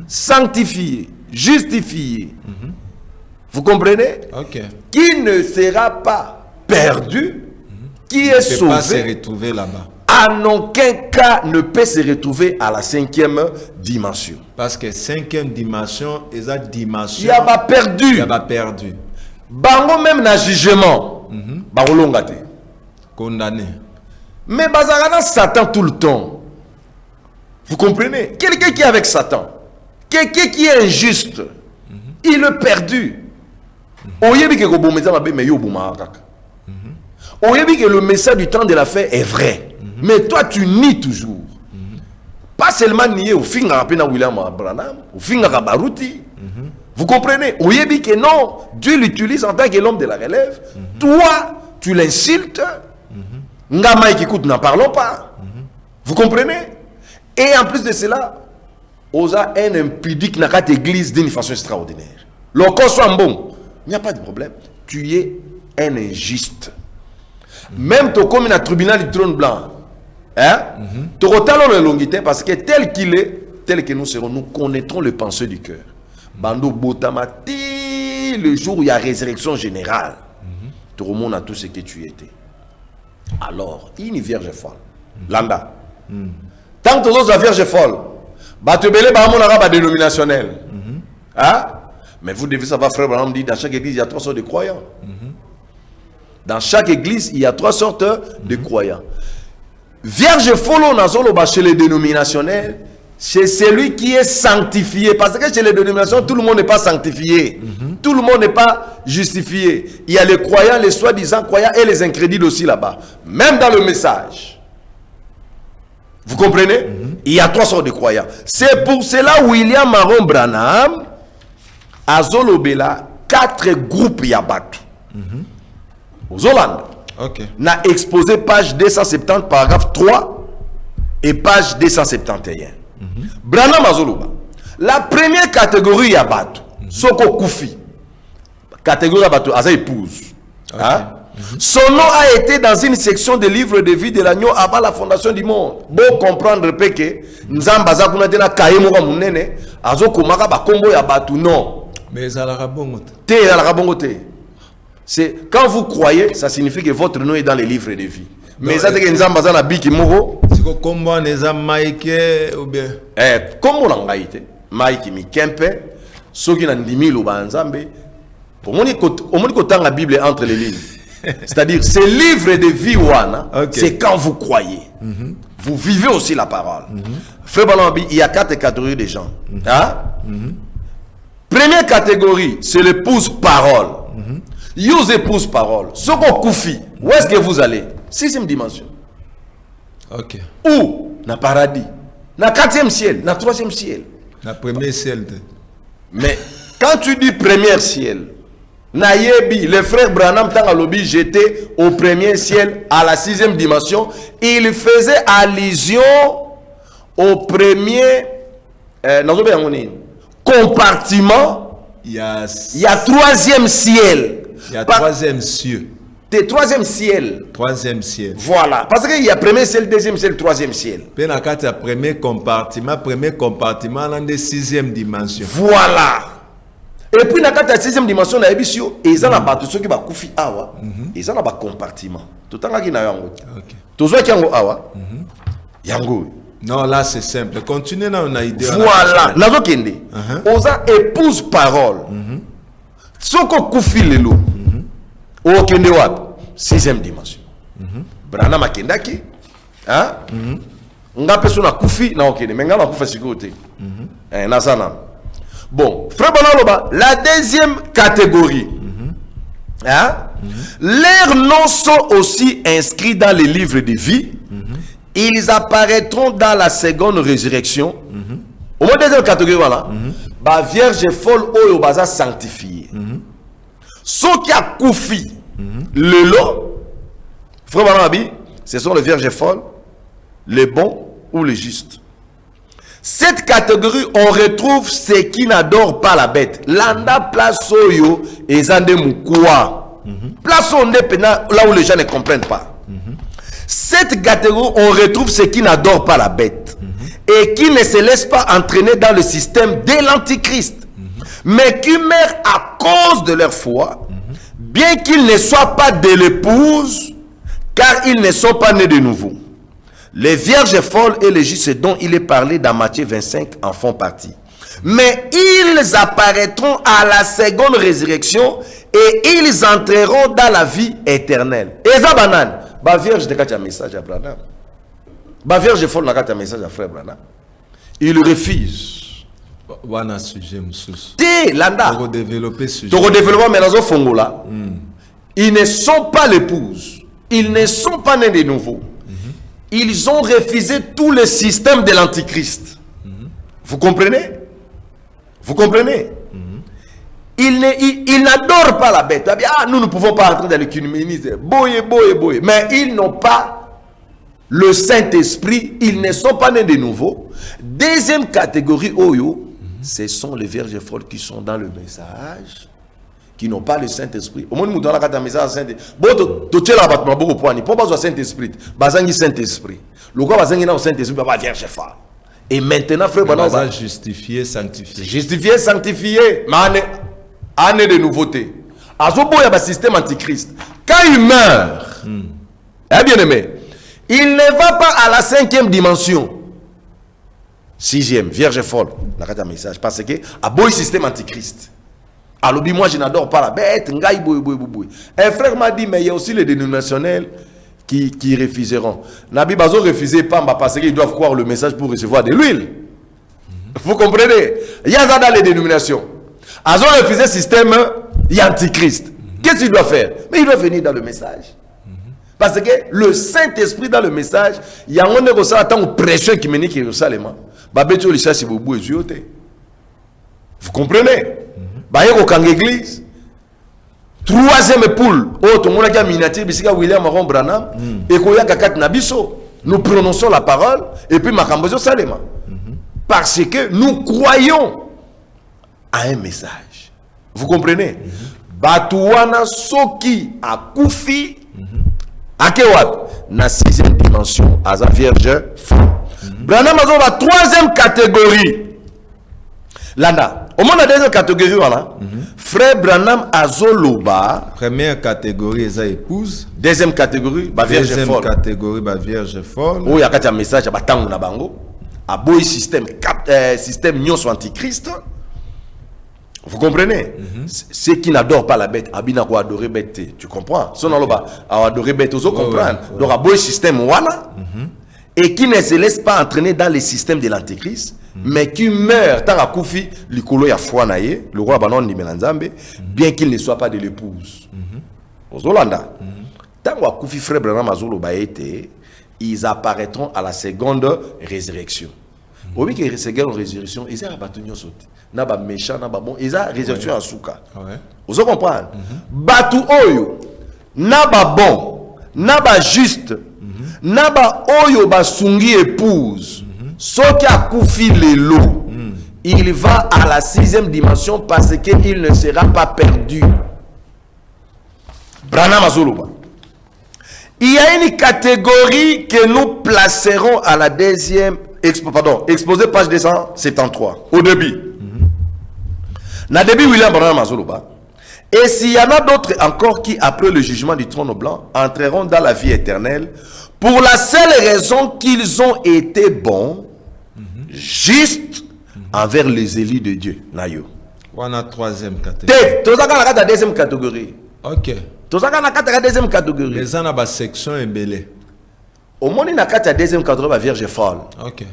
sanctifiée, justifiée, vous comprenez? Qui ne sera pas perdue, qui est sauvé, pas se retrouver là-bas. En aucun cas ne peut se retrouver à la 5e dimension. Parce que 5e dimension, et la dimension. Il n'y a pas perdu. Il n'y a pas perdu. Bango même dans jugement. Condamné. Mais bazarana Satan tout le temps. Vous comprenez? Quelqu'un qui est avec Satan, quelqu'un qui est injuste, il est perdu. Que le message du temps de la fin est vrai. Mais toi, tu nies toujours. Pas seulement nier au fin de William Branham, au fin de Baruti. Vous comprenez? Oyebi que non, Dieu l'utilise en tant que l'homme de la relève. Toi, tu l'insultes. Ngama qui écoute, n'en parlons pas. Vous comprenez? Et en plus de cela, osa un impudique n'a qu'à église d'une façon extraordinaire. Le corps soit bon, il n'y a pas de problème. Tu es un injuste. Même comme un tribunal du trône blanc. Hein? Tu retales le longité parce que tel qu'il est, tel que nous serons, nous connaîtrons le pensée du cœur. Bando Botamati, le jour où il y a résurrection générale, tu remontes à tout ce que tu étais. Alors, une vierge folle. Landa. Tant que tu es la vierge folle, tu es dénominationnel. Hein? Mais vous devez savoir, frère Branham dit, dans chaque église, il y a 3 sortes de croyants. Dans chaque église, il y a 3 sortes de croyants. Vierge folle, on a chez les dénominationnels, c'est celui qui est sanctifié. Parce que chez les dénominations, tout le monde n'est pas sanctifié. Tout le monde n'est pas justifié. Il y a les croyants, les soi-disant croyants et les incrédules aussi là-bas. Même dans le message. Vous comprenez? Il y a 3 sortes de croyants. C'est pour cela William Maron Branham a Zolobela 4 groupes Yabat. Aux Hollandes. N'a exposé page 270, paragraphe 3 et page 271. Branham Azoloba. La première catégorie Yabat, Soko Koufi. Catégorie Yabat, Aza épouse. Hein? Son nom a été dans une section des livres de vie de l'agneau avant la fondation du monde. Bon comprendre que Nzambaza Kunatena Kayemora Munene, Azo Komaka Bakombo Yabatu, non. Mais ça la rabongote. C'est quand vous croyez, ça signifie que votre nom est dans les livres de vie. Mais ça, c'est que Nzambaza na biki moro. C'est comme on est Maïke ou bien. Comme on l'a été, Maïke mi Kempe, ceux qui n'ont dit mille ou Nzambe. Au moins, quand la Bible est entre les lignes. C'est-à-dire, ces livres de vie, c'est quand vous croyez. Vous vivez aussi la parole. Frère Balambi, il y a 4 catégories de gens. Hein? Première catégorie, c'est l'épouse parole. Vous épouse parole. Ce qu'on koufi, où est-ce que vous allez? 6e dimension. Où? Dans le paradis. Dans le 4e ciel. Dans le 3e ciel. Dans le premier ciel. Mais quand tu dis premier ciel, Nayebi, le frère Branham Tangalobi, j'étais au premier ciel, à la 6e dimension. Il faisait allusion au premier compartiment. Il y a 3e ciel. Il y a 3e ciel. 3e ciel. 3e ciel. Voilà. Parce qu'il y a premier ciel, 2e ciel, 3e ciel. Puis il y a premier compartiment dans la 6e dimension. Voilà. Et puis, dans la 6e dimension, il y a des gens qui ont des koufi awa. Ils ont des compartiments. Tout le temps, il y a yango. Tout le temps, awa. Yango. Non, là, c'est simple. Continuez dans une idée. Voilà. Nazo kende. Oza épouse parole. Soko koufi lelo. O kende wap. 6e dimension. Brana makendaki. Hein? Ngape sona koufi na okende. Mais ngana koufa sikote. Nazana. Bon, frère Bonaloba, la 2e catégorie, hein? Leurs noms sont aussi inscrits dans les livres de vie. Ils apparaîtront dans la seconde résurrection. Au moins 2e catégorie, voilà. Ba vierge folle oyo baza sanctifié. Ceux qui a koufi, le lot, frère Bonalobi, ce sont les vierges folles, les bons ou les justes. Cette catégorie, on retrouve ceux qui n'adorent pas la bête. Landa place oyo et zande mukwa. Place on est là où les gens ne comprennent pas. Cette catégorie, on retrouve ceux qui n'adorent pas la bête et qui ne se laissent pas entraîner dans le système de l'antichrist, mais qui meurent à cause de leur foi, bien qu'ils ne soient pas de l'épouse, car ils ne sont pas nés de nouveau. Les vierges folles et les justes dont il est parlé dans Matthieu 25 en font partie. Mais ils apparaîtront à la seconde résurrection et ils entreront dans la vie éternelle. Et ça, banane. Ba vierge de un message à Branham. Ba vierge folle n'a un message à frère Branham. Il refuse. Wana sujet msous. Té landa. Pour développer sujet. Pour développer mais dans fongola. Ils ne sont pas l'épouse. Ils ne sont pas nés de nouveau. Ils ont refusé tout le système de l'antichrist. Vous comprenez? Vous comprenez? Ils n'adorent pas la bête. Ah, nous ne pouvons pas entrer dans l'écuménisme. Boye. Mais ils n'ont pas le Saint-Esprit. Ils ne sont pas nés de nouveau. 2e catégorie, Oyo, ce sont les vierges folles qui sont dans le message. qui n'ont pas le Saint-Esprit. Au moins, nous donnons la message Saint-Esprit. Bon, tu es là, tu as beaucoup de points. Pourquoi pas Saint-Esprit? Bazangi Saint-Esprit. Le gars Bazangi au Saint-Esprit, va vierge femme. Et maintenant, frère, on va justifier, sanctifier. Justifier, sanctifier. Mais année de nouveauté. Azobo, il y a un système antichrist. Quand il meurt, bien aimé, il ne va pas à la 5e dimension. 6e, vierge folle. N'a message. Parce que, à beau système antichrist. Alors, moi, je n'adore pas la bête. Un frère m'a dit, mais il y a aussi les dénominationnels qui refuseront. Nabi Bazo refusait pas parce qu'ils doivent croire le message pour recevoir de l'huile. Vous comprenez? Il y a ça dans les dénominations. Ils ont refusé le système antichrist. Qu'est-ce qu'il doit faire? Mais il doit venir dans le message. Parce que le Saint-Esprit dans le message, il y a un homme tant prêcheur qui mène Jérusalem. Vous comprenez? Il y a une église. 3e poule. Oh, tout le monde a miniature, William Maron Branham. Et qu'il y a Kakat Nabiso. Nous prononçons la parole. Et puis, Makambozo Salema. Parce que nous croyons à un message. Vous comprenez? Batouana Soki a Koufi. Akewat. Na 6e dimension. À sa vierge femme. Branham a la 3e catégorie. Landa. Au moins la 2e catégorie, voilà. Frère Branham Azoloba. Première catégorie, c'est épouse. 2e catégorie, bah vierge folle. 2e catégorie, bah vierge folle. Oh, il y a un message, bah tango na bango. A boy système nyonso antichrist. Vous comprenez? Ceux qui n'adorent pas la bête, abina ko adorer bête. Tu comprends? Son aloba, a adorer bête, vous comprendre. Donc a boy système wana. Et qui ne se laisse pas entraîner dans les systèmes de l'antichrist. Mais qui meurt tant à Koufi, l'ikolo ya foi naye, le roi banon ni melanzambe, bien qu'il ne soit pas de l'épouse. Aux Hollandais, tant à Koufi frère Branham Azolo baete, ils apparaîtront à la seconde résurrection. Au lieu que la seconde résurrection, ils ont battu nous sauter. Na ba méchant, na ba bon, ils ont résurrection en souka. Vous comprenez? Batu oyo, na ba bon, na ba juste, na ba oyo ba sungi épouse. Soki a koufi lelo, il va à la 6e dimension parce qu'il ne sera pas perdu. Branham Azoloba. Il y a une catégorie que nous placerons à la 2e, exposé page 273, au début. Na début, William Branham Azoloba. Et s'il y en a d'autres encore qui, après le jugement du trône blanc, entreront dans la vie éternelle, pour la seule raison qu'ils ont été bons, justes envers les élus de Dieu. Nayo. On a 3e catégorie. Tu as la 2e catégorie. Ok. Tu as la 2e catégorie. Les gens ont une section embellée. Au moins, il y a la 2e catégorie, la Vierge folle. Ok.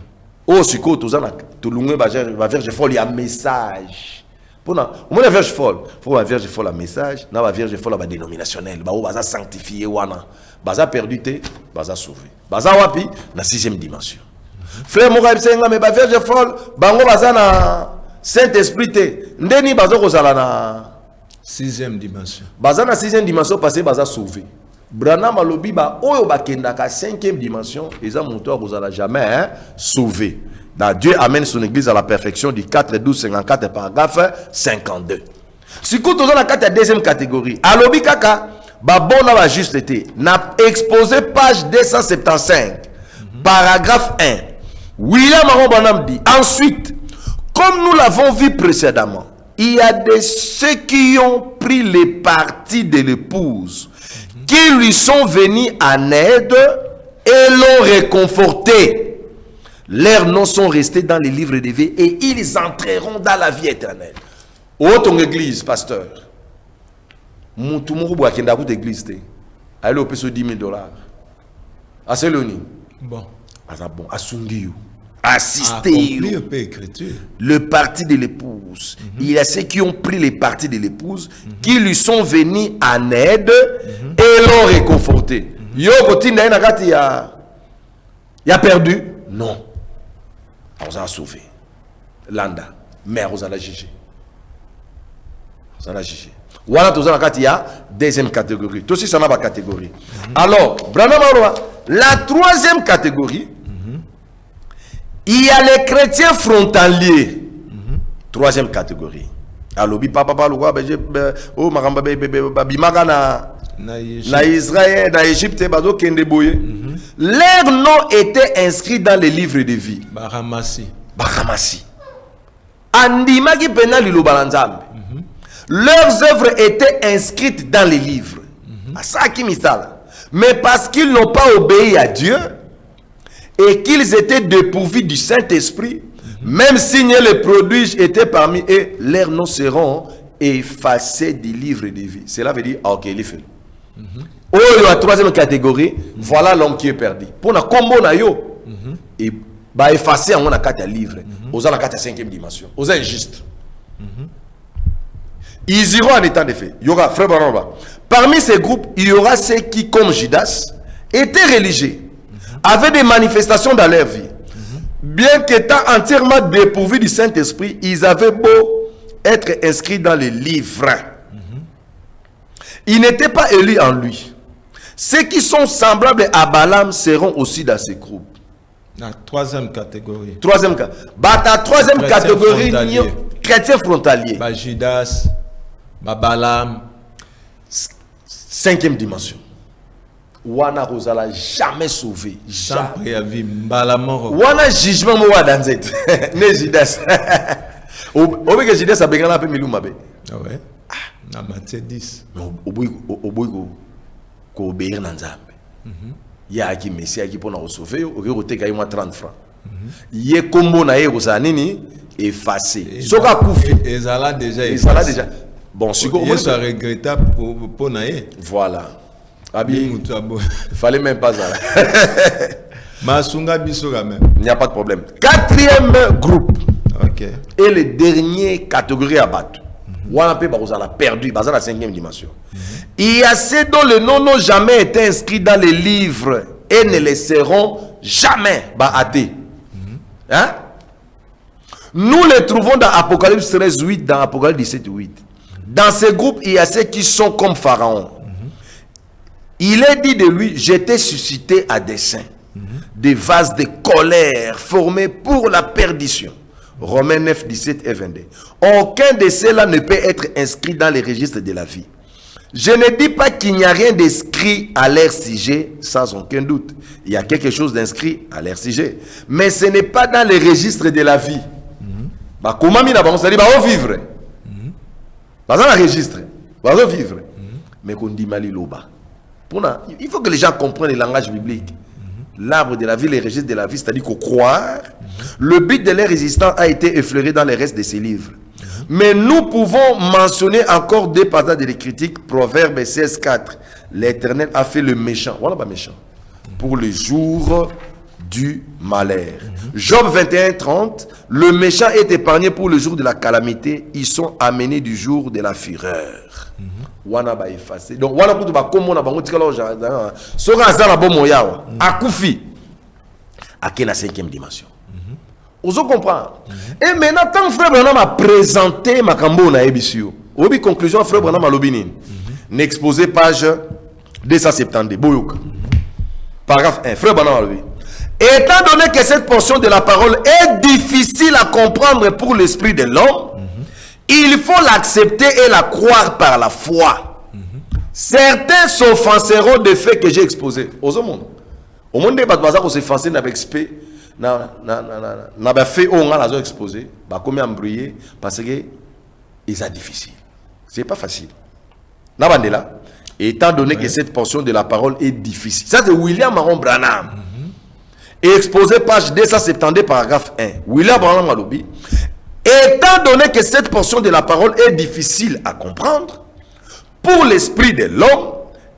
Oh, si tu as la Vierge folle, il y a un message. Au moins, la Vierge folle, il faut la Vierge folle, un message. La Vierge folle, la dénominationnelle. Il va sanctifier. Il va perdu, il va sauver. Il va wapi, la 6e dimension. Frère Mouraïb Senga, mais la Vierge folle, il va na Saint-Esprit. Ndeni bazo kozala na 6e dimension. Baza na 6e dimension parce que baza sauvé. Branham alobi ba oyo bakenda ka 5e dimension, eza monteur kozala jamais sauvé. Dans Dieu amène son église à la perfection du 4-12-54 paragraphe 52. Si vous avez la 2e catégorie, alobi kaka ba bon na ba justeté, na exposé page 275 paragraphe 1. William Maron Branham dit ensuite, comme nous l'avons vu précédemment, il y a ceux qui ont pris les parties de l'épouse, qui lui sont venus en aide et l'ont réconforté. Leurs noms sont restés dans les livres de vie et ils entreront dans la vie éternelle. Ô ton église, pasteur, tout le monde a une église. Allez au peso $10,000. Aseloni. Bon. Bon. Asungiyu. Assister le parti de l'épouse. Il y a ceux qui ont pris les parties de l'épouse, qui lui sont venus en aide et l'ont réconforté. Yo kotinda nakati ya perdu? Non. On a sauvé. Landa. Mais on a jugé. On a jugé. Voilà tout ça nakati ya 2e catégorie. Tout aussi ça n'a pas catégorie. Alors, Branham la 3e catégorie. Il y a les chrétiens frontaliers. 3e catégorie. alobi papa lokwa o makamba bimaka na Israël, na Égypte, bazo kende boye. Leur nom était inscrit dans les livres de vie. Baramasi. Andima ki pena liloba na Nzambe. Leurs œuvres étaient inscrites dans les livres. Ça qui misala. Mais parce qu'ils n'ont pas obéi à Dieu et qu'ils étaient dépourvus du Saint-Esprit, même signes et les prodiges étaient parmi eux, leurs noms seront effacés du livre de vie. Cela veut dire, ok, il fait. Oh, la troisième catégorie, voilà l'homme qui est perdu. Pour na combo na yo, et bah effacer en on a quatre livres. Aux la quatre cinquième dimension. Aux injustes. Ils iront en état de fait. Il y aura frère Baramba. Parmi ces groupes, il y aura ceux qui, comme Judas, étaient religieux, avaient des manifestations dans leur vie. Bien qu'étant entièrement dépourvus du Saint-Esprit, ils avaient beau être inscrits dans les livres. Ils n'étaient pas élus en lui. Ceux qui sont semblables à Balaam seront aussi dans ces groupes. La troisième catégorie. Troisième cas. Ta troisième catégorie, chrétien frontalier. Judas, Balaam. Cinquième dimension. Wana Rosala jamais sauvé. Sans préavis, Balamoro. Wana jugement moi dans cette. Ne Judas. Obe que Judas a besoin un peu milou mabe. Ah ouais. Na Matthieu 10. Oboy ko obéir na Nzambe. Ya ki messia ki pona sauver, o ke koteka yo 30 francs. Ye kombo na ye ko nini effacé. Soka kufi. Ezala déjà. Bon, si il est regrettable pour naïe. Voilà. Abi, fallait même pas ça. Masunga bisoga même. Il n'y a pas de problème. Quatrième groupe. Ok. Et le dernier catégorie à battre. Wanape Barozala perdu, dans la cinquième dimension. Il y a ceux dont le nom n'ont jamais été inscrit dans les livres et ne les seront jamais athées. Hein? Nous les trouvons dans Apocalypse 13, 8, dans Apocalypse 17, 8. Dans ce groupe, il y a ceux qui sont comme Pharaon. Il est dit de lui, j'étais suscité à dessein, des vases de colère formés pour la perdition. Romains 9, 17 et 22. Aucun de ceux-là ne peut être inscrit dans les registres de la vie. Je ne dis pas qu'il n'y a rien d'inscrit à leur sujet, sans aucun doute. Il y a quelque chose d'inscrit à leur sujet. Mais ce n'est pas dans les registres de la vie. Comment on se dit, on vivre. Pas dans le registre. On va vivre. Mais qu'on dit mal loba. Il faut que les gens comprennent le langage biblique. L'arbre de la vie, les registres de la vie, c'est-à-dire qu'on croire. Le but de leur résistance a été effleuré dans les restes de ces livres. Mais nous pouvons mentionner encore deux passages de critiques. Proverbe 16, 4. L'Éternel a fait le méchant. Voilà pas méchant. Pour le jour du malheur. Job 21, 30. Le méchant est épargné pour le jour de la calamité. Ils sont amenés du jour de la fureur. Wana ba effacé. Donc wana kutu ba komo na bango tikala jardin. Soka azala bomo yawa. Akufi. Ake na cinquième dimension. Ozo comprendre. Et maintenant tant frère Branham a présenté makambo na ebisio. Obi conclusion frère Branham a lobini. N'exposé page 272. Boyoka. Paragraphe 1. Frère Branham a lobini. Étant donné que cette portion de la parole est difficile à comprendre pour l'esprit de l'homme, il faut l'accepter et la croire par la foi. Certains s'offenseront des faits que j'ai exposés. Au monde des gens qui s'offensent avec spé, n'a fait on a exposé, bah comment embrouiller parce que c'est difficile. C'est pas facile. N'abandela. Étant donné que cette portion de la parole est difficile. Ça c'est William Aaron Branham. Et exposé page 272 paragraphe 1. William Branham Malobi. Étant donné que cette portion de la parole est difficile à comprendre, pour l'esprit de l'homme,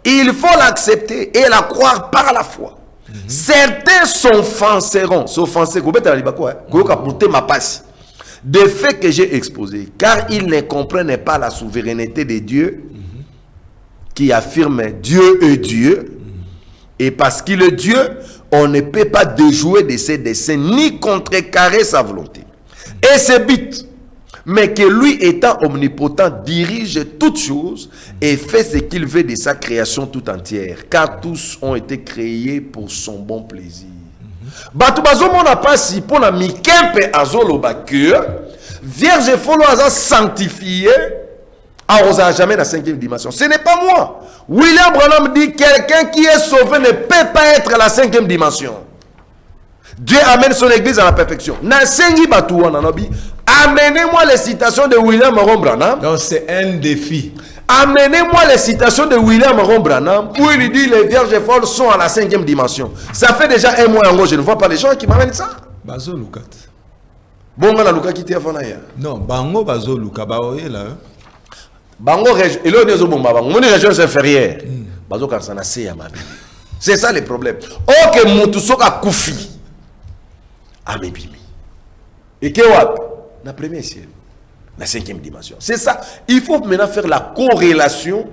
il faut l'accepter et la croire par la foi. Certains s'offenseront, des faits que j'ai exposés, car ils ne comprennent pas la souveraineté de Dieu, qui affirme Dieu est Dieu, et parce qu'il est Dieu, on ne peut pas déjouer de ses desseins, ni contrecarrer sa volonté. Et ce but, mais que lui étant omnipotent dirige toutes choses et fait ce qu'il veut de sa création tout entière, car tous ont été créés pour son bon plaisir. Vierge folle a sanctifié, à jamais la 5e dimension. Ce n'est pas moi. William Branham dit quelqu'un qui est sauvé ne peut pas être à la 5e dimension. Dieu amène son église à la perfection. Amenez-moi les citations de William Branham. Donc c'est un défi. Amenez-moi les citations de William Branham où il dit les vierges folles sont à la 5e dimension. Ça fait déjà un mois en gros, je ne vois pas les gens qui m'amènent ça. Bazo Lukat. Bon, on a Luka qui était avant là. Non, Bango Bazo Luka, Baoye là. Bango région, et là on est au bon Bango, on est région inférieure. Bazo Karsana c'est à ma vie. C'est ça le problème. Ok, Moutoussoka Koufi. Amébimi. Et Kewap, la première ciel, la 5e dimension. C'est ça. Il faut maintenant faire la corrélation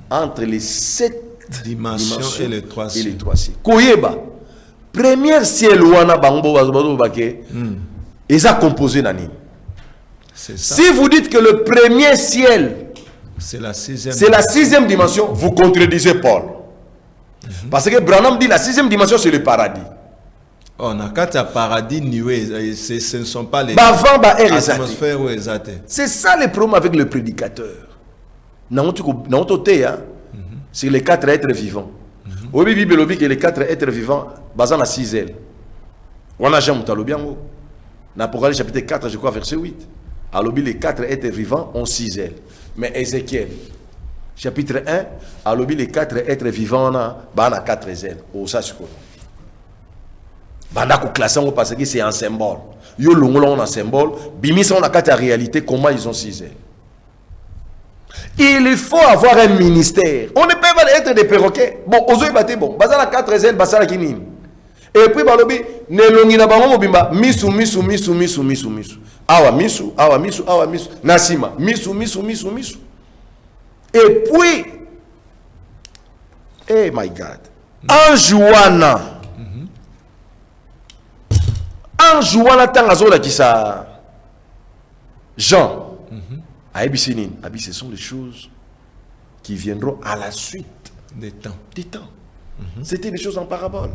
entre les 7 dimensions et les 3 cieux. Koyeba, première ciel wana bango bazo bake, et ça composé nani. Si vous dites que le premier ciel, c'est la 6e. C'est la 6e dimension, vous contredisez Paul. Parce que Branham dit la 6e dimension c'est le paradis. Oh, na kata paradis niwe, ce ne sont pas les atmosphères ou exaté. C'est ça le problème avec le prédicateur. C'est les 4 êtres vivants. Au Bible dit que les 4 êtres vivants basés na 6 ailes. On a jamais entendu bien. Dans Apocalypse chapitre 4, je crois verset 8. Alors les 4 êtres vivants ont 6 ailes. Mais Ézéchiel chapitre 1, alors les 4 êtres vivants ont 4 ailes. Oh ça c'est quoi? Bandako classé parce que c'est un symbole. Yo longolon un symbole, bimisa on a quatre réalité comment ils ont 6 ailes. Il faut avoir un ministère. On ne peut pas être des perroquets. Bon, ozo baté bon, bazala 4 ailes, bazala kinim. Et puis balobi ne longina bango mobimba misu. Awa misu. Nasima misu. Et puis eh my God. Anjouana. Anjouana tangazola qui ça Jean. Aïbisinin, ce sont les choses qui viendront à la suite des temps. C'était des choses en parabole.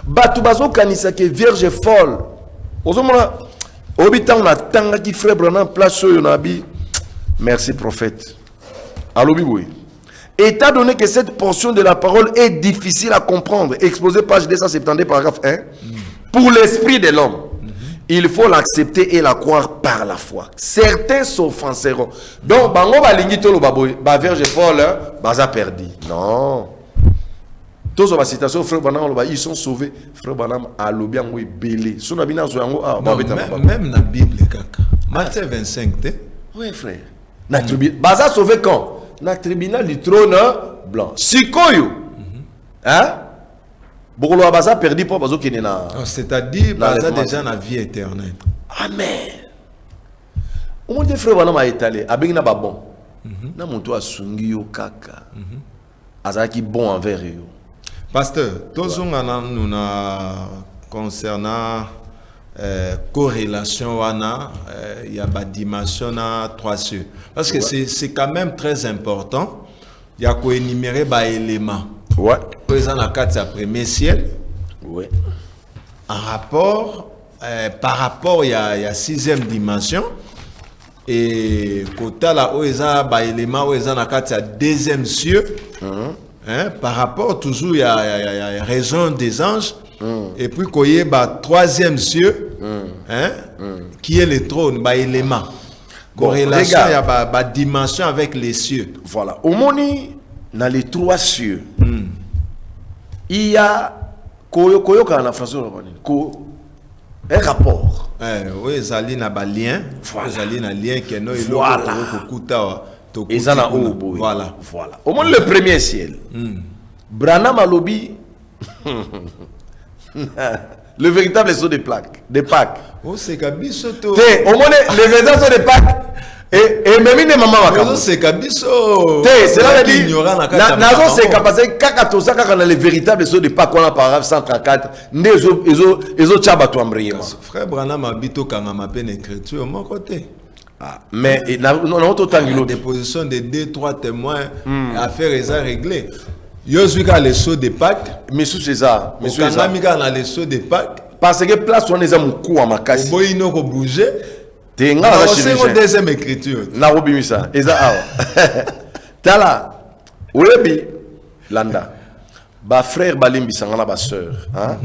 Batubazo kanisa ke vierge folle. Ozomona obitan na tanga ki frère Branham place sur yonabi. Merci prophète. Allo biboui. Étant donné que cette portion de la parole est difficile à comprendre, exposé page 270 paragraphe 1, pour l'esprit de l'homme, il faut l'accepter et la croire par la foi. Certains s'offenseront. Donc, bango balingi tolo baboy, ba vierge folle, baza perdu. Non. Tous les citation frère Branham ils sont sauvés. Frère Branham a lobiango belé. Sona bina zo yango ah même na Bible kaka. Matthieu 25 Oui frère. Na tribunal baza sauvé quand? Na tribunal du trône blanc. Sikoyo. Hein? Bokolo baza perdu pour bazo kene na. C'est-à-dire baza déjà na vie éternelle. Amen. Au moins frère Branham a étalé abengina ba bon. Na monto asungi yo kaka. Azaki bon envers eux. Pasteur, nous concernant corrélation, il y a une dimension à 3 cieux. Parce que c'est quand même très important. Il y a qu'à énumérer des éléments. Ouais. Par exemple, la carte, c'est le premier ciel. Ouais. En rapport, par rapport, il y a 6e dimension. Et côté là, il y a des éléments, il y a la carte, c'est le 2e cieux. Par rapport, toujours, il y a raison des anges. Et puis, quand il y a le 3e cieux, qui est le trône, il y a l'élément. Corrélation, il y a une dimension avec les cieux. Voilà. Au moni, dans les 3 cieux, il y a un rapport. Oui, il y a un lien. Il y a un lien qui est voilà. Au moins le premier ciel. Branham a lobby. Le véritable saut de Pâques. Oh, c'est Kabiso. Au moins le véritable saut de Pâques. Et même une maman. C'est Kabiso. C'est là que dit. Nazo c'est capacité kakatosa kaka dans le véritable saut de Pâques. On a paragraphe 134. Ezo chaba to ambriema. Frère Branham habito kanga mapen écriture mon côté. Mais la déposition de 2-3 témoins, affaire est réglée. Yo suis le saut de Pâques. Monsieur César, Monsieur César. Le saut de Pâques. parce que place on est à moukou à makasi boy no ko bouger t'es nga c'est une deuxième écriture na robimisa eza awa tala oyebi landa ba frère balimbi sangana ba sœur hein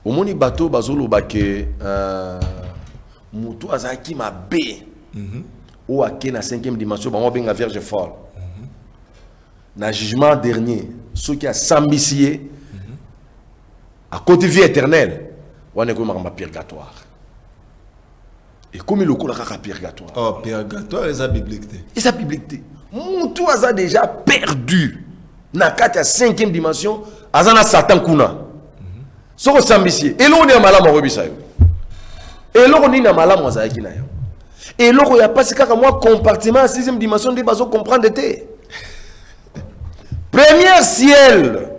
omoni bato bazolo ba ke mutu azaki mabe ou ake na 5e dimension bango benga vierge folle na jugement dernier ceux qui a sambisié à côté vie éternelle on est comme purgatoire et comme le cola kaka purgatoire oh purgatoire les biblique et sa biblique mutu aza déjà perdu na kati ya 5e dimension aza na satan kuna soko sambisié et l'on est malamu robisa yo et l'on ni na malamu azaki na yo et l'on ya pas kaka moi compartiment 6e dimension de bazo comprendre té premier ciel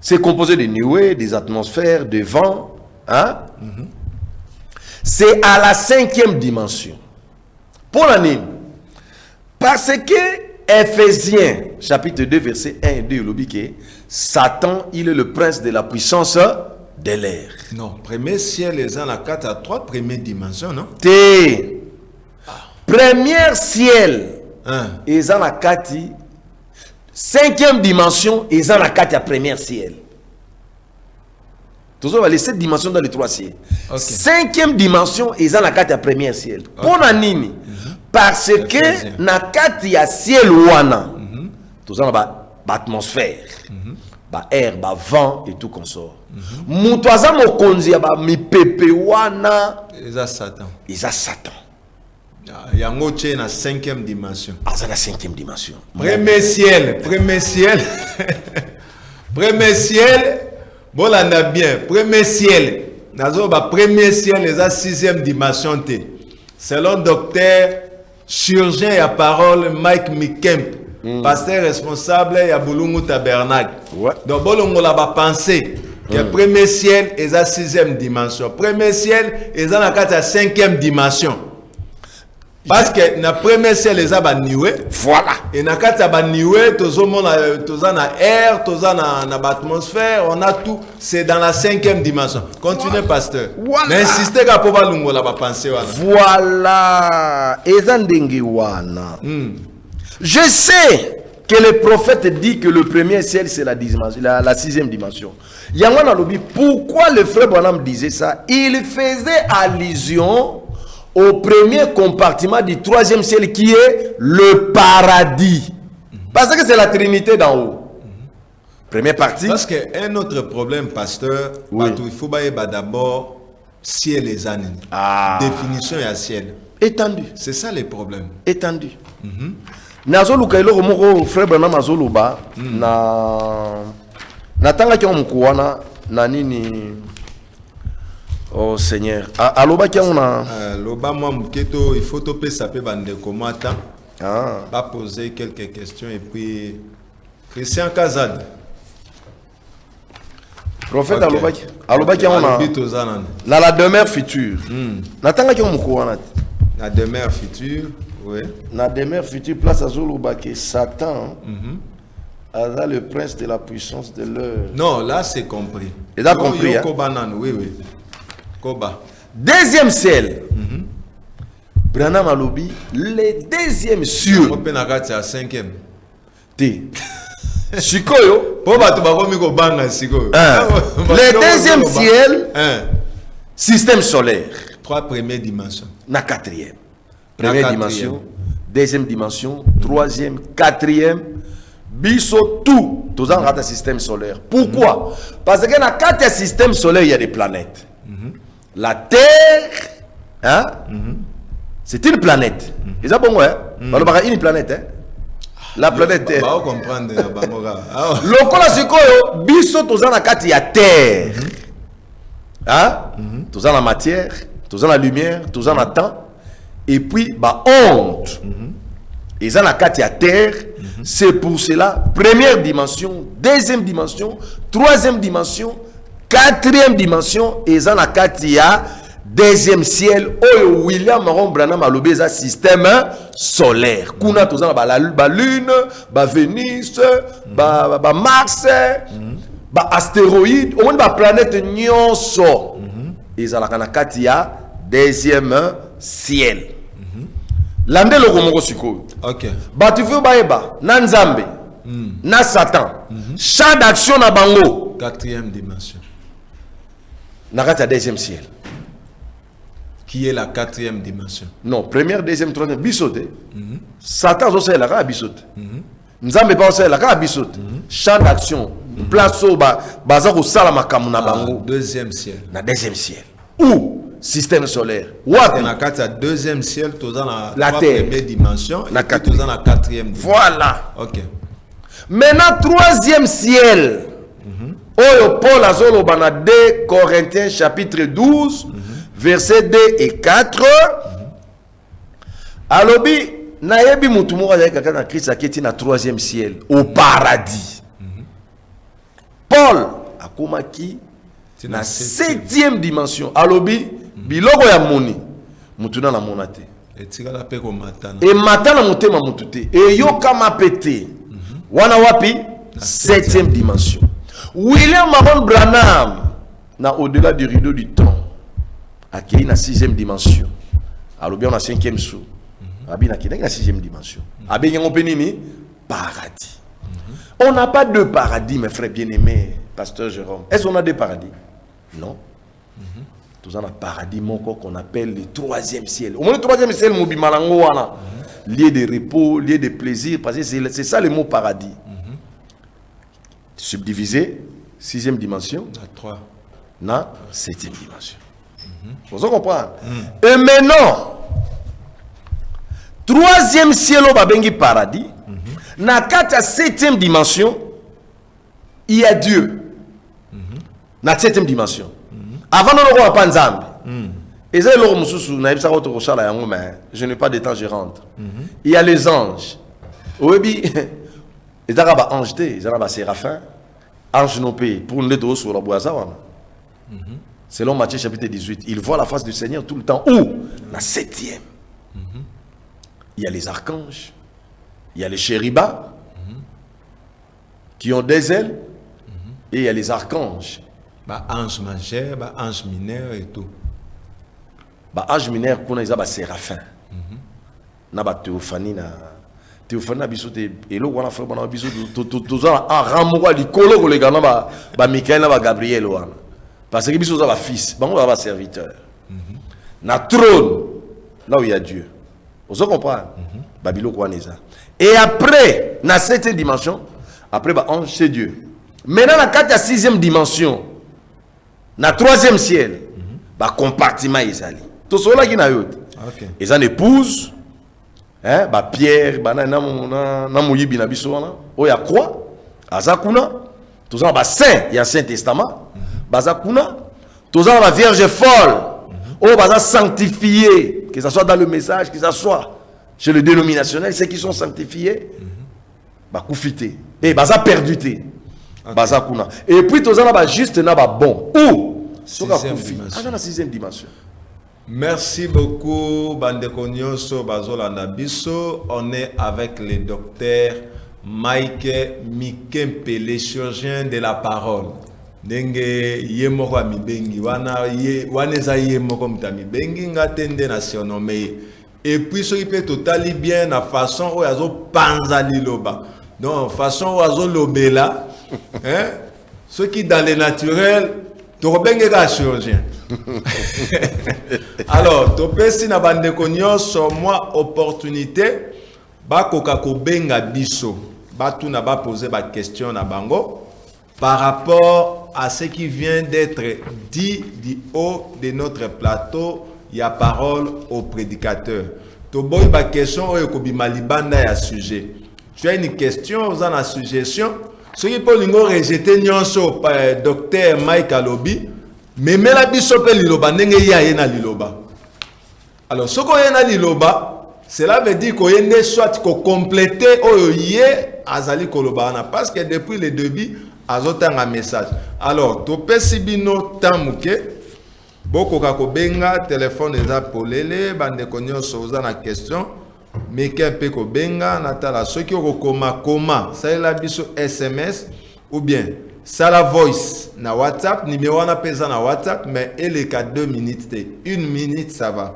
c'est composé de nuées, des atmosphères, de vent. Hein? C'est à la 5e dimension. Pour l'année. Parce que Ephésiens, chapitre 2, verset 1 et 2, il dit que Satan, il est le prince de la puissance de l'air. Non, premier ciel, les en la 4 à 3, première dimension, non? Premier ciel, ils en la 4. 5e dimension, ils ont la 4 à première ciel. Toujours les 7 dimensions dans les 3 ciels. 5e dimension, ils ont la 4 à première ciel. Pour l'anime, parce que na 4 à ciel ouana, tous ont l'atmosphère, air, vent et tout consort. Moutouaza mokonzi ya mi pepe ouana, ils ont Satan. Ils ont Satan. Il y a un autre dans la 5e dimension. Ah, c'est la 5e dimension. Premier ciel. Premier ciel. Bon, là, on a bien. Premier ciel. Premier ciel, les 6e dimension. Selon docteur, chirurgien et à parole, Mike Mikemp, pasteur responsable, il y a Boulungu Tabernacle. Donc, bon, on a pensé que le premier ciel est la 6e dimension. Premier ciel est dans la 5e dimension. Parce que na premier ciel les a baniwe voilà et na kati baniwe toza na air toza na atmosphère on a tout c'est dans la 5e dimension continuez pasteur mais insistez ka po balungo la ba penser voilà ezandengi wana je sais que le prophète dit que le premier ciel c'est la 6e dimension yangwana lobi pourquoi le frère Branham disait ça il faisait allusion au premier compartiment du 3e ciel qui est le paradis. Parce que c'est la Trinité d'en haut. Première partie. Parce qu'un autre problème, pasteur, il faut d'abord ciel et années. Définition et ciel. Étendu. C'est ça les problèmes. Étendu. Nazolo kailo moko frère Branham azoloba na tanga ki omkuwana na nini. Oh Seigneur. Aloba qui on a. Loba moi mketo il faut topé saper bande komata. Va poser quelques questions et puis Christian Kazad. Prophète Aloba qui on a. Dans la demeure future. Natanga qui on mkuana. La demeure future, oui. La demeure future place à Zoloba que Satan. A le prince de la puissance de l'heure. Non, là c'est compris. Et là compris. Oui, oui. Koba. Deuxième ciel. Branham alobi le deuxième ciel. On peut n'agarder à 5e. T. Sikoyo. Pour battre baromi ko banga sikoyo. Le deuxième ciel. Système solaire. 3 premières dimensions. Na 4e. Première dimension. Deuxième dimension. 3e. 4e. Biso tout. Tous en un système solaire. Pourquoi? Parce que dans 4 systèmes solaires il y a des planètes. La Terre, hein? C'est une planète. Et ça, bon, ouais. Une planète, hein? La planète Terre. On va comprendre. Le cola sikoyo, biso tozana na kati ya Terre. Hein? Tozana la matière, tozana la lumière, tozana le temps. Et puis, bah, onde. Et ça, na kati ya Terre. C'est pour cela, première dimension, deuxième dimension, 3e dimension, 4e dimension, et ça, na kati ya deuxième ciel, oyo William Maron Branham alobi eza système solaire. Kuna tozana ba lune, ba Vénus, ba Mars, ba astéroïde au moins ba planète nyonso ezalaka na kati ya deuxième ciel. Lande loko moko sikoyo. OK. Batu fo baeba na Nzambe na Satan. Champ d'action na bango. Quatrième dimension. Na kati ya deuxième ciel. Qui est la quatrième dimension? Non, première, deuxième, troisième, bisote. Satan aussi la ka bisote. Nzambe pas aussi la ka bisote. Champ d'action, place au baza ko sala makamu na bango. Deuxième ciel. Na deuxième ciel. Ou système solaire. Wapi na kati ya deuxième ciel, toza na la terre. Première dimension, Na et toza na quatrième dimension. Voilà. OK. Maintenant troisième ciel. Oyo Paul azoloba na 2 Corinthiens chapitre 12 versets 2 et 4. Alobi nayebi mutu moko azalaka na Christ aketi na troisième ciel au paradis. Paul akomaki na 7e dimension. Alobi biloko ya moni mutu na monate. Etikala pe ko matana. E matana motema mutu te. E yokama pete. Wana wapi? 7e dimension. William Maron Branham na au-delà du rideau du temps. Akei na 6e dimension. Alobi on a 5e sou. Abi na 6e dimension. Abi yango penini paradis. On n'a pas deux paradis, mes frères bien-aimés, pasteur Jérôme. Est-ce qu'on a deux paradis? Non. Tous en a paradis qu'on appelle le 3e ciel. Au moins le 3e ciel, lieu de repos, lieu de plaisir, parce que c'est ça le mot paradis. Subdivisé, 6e dimension, na 7e dimension. Vous comprenez? Et maintenant, 3e ciel au babengi paradis, na 7e dimension, il y a Dieu. Na 7e dimension. Avant de le voir, pas Nzambe. Et ça, je n'ai pas de temps, je rentre. Il y a les anges. Oui, il y a des anges, il y a des séraphins. Anges non payés pour nous aider sur la boisa. Selon Matthieu chapitre 18, il voit la face du Seigneur tout le temps. Où? La 7e. Il y a les archanges. Il y a les chérubins qui ont des ailes. Et il y a les archanges. Ange majeur, ange mineur et tout. Ange mineur, qu'on a des séraphins. Na ba théophanie na théophanie na biso te elo wana fa bana biso to za aramuka likolo ko lega na ba Michael na ba Gabriel wana. Parce que biso za ba fils, bango ba serviteur. Na trône là où il y a Dieu. Vous comprenez? Babilo ko wana. Et après, dans cette dimension, après, ange, c'est Dieu. Maintenant, dans la 6e dimension, dans le 3e ciel, compartiment Isali. Tout cela qui n'a eu. Ils ont une épouse, Pierre, Namoyibi Nabiso, Oya Croix, Azakuna, tout ça, Saint, il y a un Saint-Testament, Bazakuna, tout ça, la Vierge folle, Baza sanctifié, que ce soit dans le message, que ce soit chez le dénominationnel, ceux qui sont sanctifiés, koufité. Et baza perduté. Baza kuna. Et puis tous en juste na bon. Où? 6e dimension. Merci beaucoup Bandeko Nyonso Bazolanda Biso. On est avec le docteur Mike Mikempe, le chirurgien de la parole. Ndenge yemoko mibengi wana waneza yemoko mtami bengi ngatende nationaux mais et puis ce qui peut totalement bien la façon où yazo panza liloba. Donc façon où yazo lobela hein ce qui dans le naturel to bengi ga chirurgien. Alors to pesi na bande konyoso moi opportunité ba koka ko benga biso ba tu na ba poser ba question na bango par rapport à ce qui vient d'être dit du haut de notre plateau. Il y a parole au prédicateur. Tu as une question à sujet. Tu as une question, vous avez une suggestion. Ce qui peut rejeter docteur Mike Alobi, mais la bisope liloba n'enge ya na liloba. Alors ce qu'on a na liloba, cela veut dire qu'on est soit compléter au yé azali kolobana parce que depuis le début azotang un message. Alors tu peux sibino tamuke. Boko benga téléphone eza polele bande konyo soza na question mais qu'un ko benga natala ceux qui koma ça la biso SMS ou bien ça la voice na WhatsApp, numéro na pesa na WhatsApp, mais elle est qu'à 2 minutes, 1 minute ça va.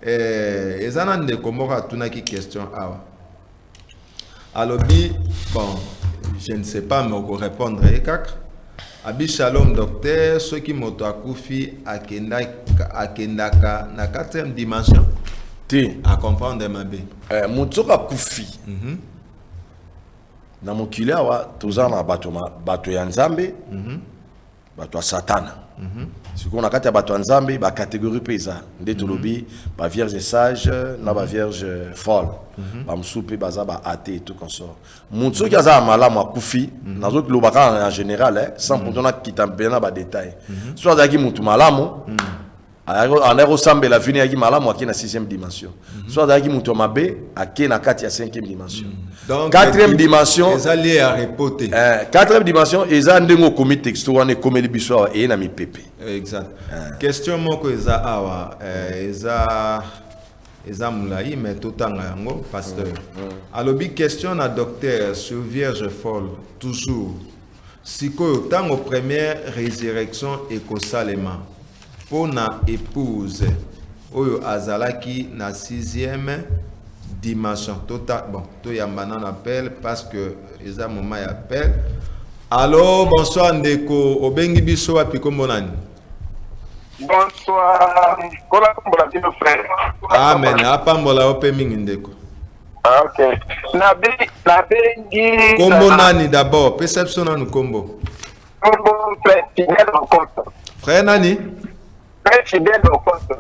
Et ça n'a de comment tu qui question alors bon, je ne sais pas mais on va répondre abi shalom docteur, ceux qui m'ont akufi akendaka na 4e dimension à comprendre ma bé mutoka kufi na mokili awa tozana bato ya nzambe bato ya satana sikoyo na kati ya bato ya nzambe bacatégorie mpe eza nde tolobi bavierge sage na bavierge folle bamosusu mpe baza baate tout consort motu soki aza ya malamu akufi nazokiloba kaka en général sans pourtant nakita mpena na badetail soki azalaki motu malamu andaki kosambela vini yaki malamu ake na 6e dimension so azalaki moto mabe ake na kati ya 5e dimension. Donc 4e dimension eza lié à repoter 4e dimension eza ndengo okomi texto wana ekomeli biso awa eye na mipepe. Exact. Question moko eza awa eza mulai mais totanga yango pasteur alobi question na docteur sur vierge folle toujours sikoyo tango première résurrection ekosalema pour na épouse oyo azalaki na 6e dimension total bon to yambana na appel parce que eza moment ya appel. Allô, bonsoir ndeko obengi biso wapi kombo nani? Bonsoir kola kombola bino frère. Amen apambola ope mingi ndeko. OK na bengi kombo nani d'abord perception nanu kombo kombo frère Fidèle Okoto. Frère nani? Frère Fidèle Okoto.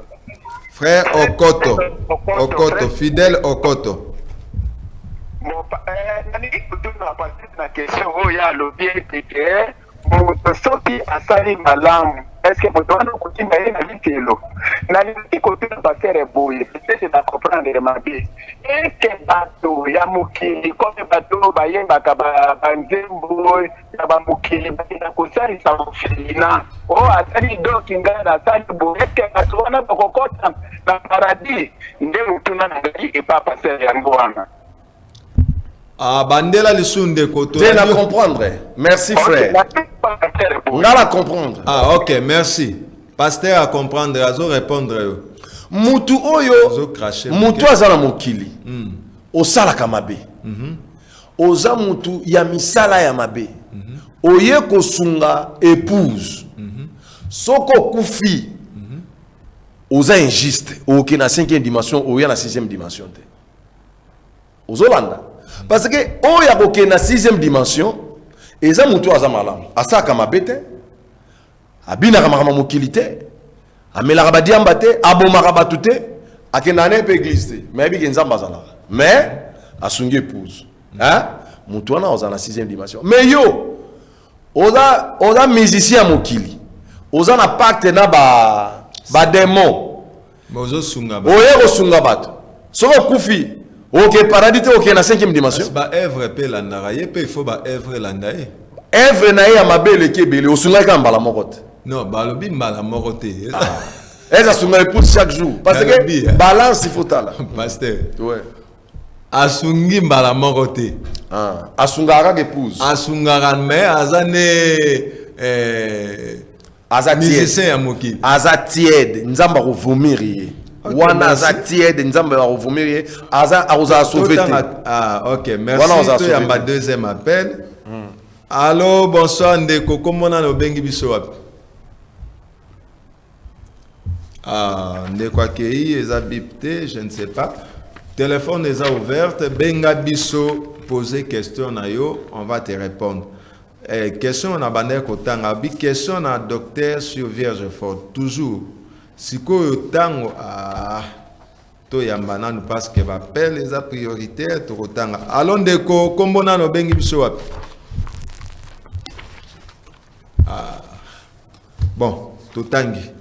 Frère Okoto. Okoto, Fidèle Okoto. Bon, nani kutuna passer na question oya lobi ete moto soki asali malamu est-ce que moto wana kotinda ye na litelo nani kutuna passer boye peut-être na comprendre mabe est-ce que bato ya mokili comme bato bayembaka banzembo ya bamokili bakina kosalisa mofilina o asali doki ngai nasali boye est-ce que bato wana bakokota na paradis nde motuna na ngai epa passer yango wana. Ah, bandela lisunde koto. Tu la comprendre. Merci frère. On a la comprendre. Ah, OK, merci. Pasteur à comprendre, azo répondre. Mutu oyo, mutu azala mokili. Osala kamabe. Oza mutu ya misala ya mabe. Oye kosunga épouse. Soko kufi. Oza injuste. Oke na 5e dimension, oya na 6e dimension te. Ozolanda. Parce que on y a beaucoup na 6e dimension et ça mutu aza malamu asa kama bete abina kama mokilité amela kabadiamba te aboma batute akena na pe église mais bi nzamba zala mais asungi épouse hein mutu wana oza na 6e dimension mais yo oza musicien mokili oza na pacte na ba démon mozo sunga ba oye ko sunga bato soko kufi. OK, paradis OK na 5e dimension. Ba œuvre pe landara ye pe il faut ba œuvre landaye. Œuvre na ya mabele kebele osunga ka mbala mokote. Non, balobi mbala mokote. Eza sunga épouse chaque jour parce que balance il faut tala. Pasteur. Ouais. Asungi mbala mokote. Asunga ka épouse. Asunga mais azane azatiede ya mokili. Azatiede nzamba ko vomir. Wana aza tiede nzambe wa revumiri aza aza sauver. Ah OK, merci to ya ma deuxième appel. Allô, bonsoir ndeko komona no bengi biso wapi? Ah, ndeko akei eza bipté, je ne sais pas. Téléphone est ouverte, benga biso poser question na yo, on va te répondre. Question na bande kotanga bi question na docteur sur vierge forte toujours. Sikoyo tango to yambana nous parce que appel les a prioritaires to kotanga allons ndeko kombo na no bengi biso wapi bon totangi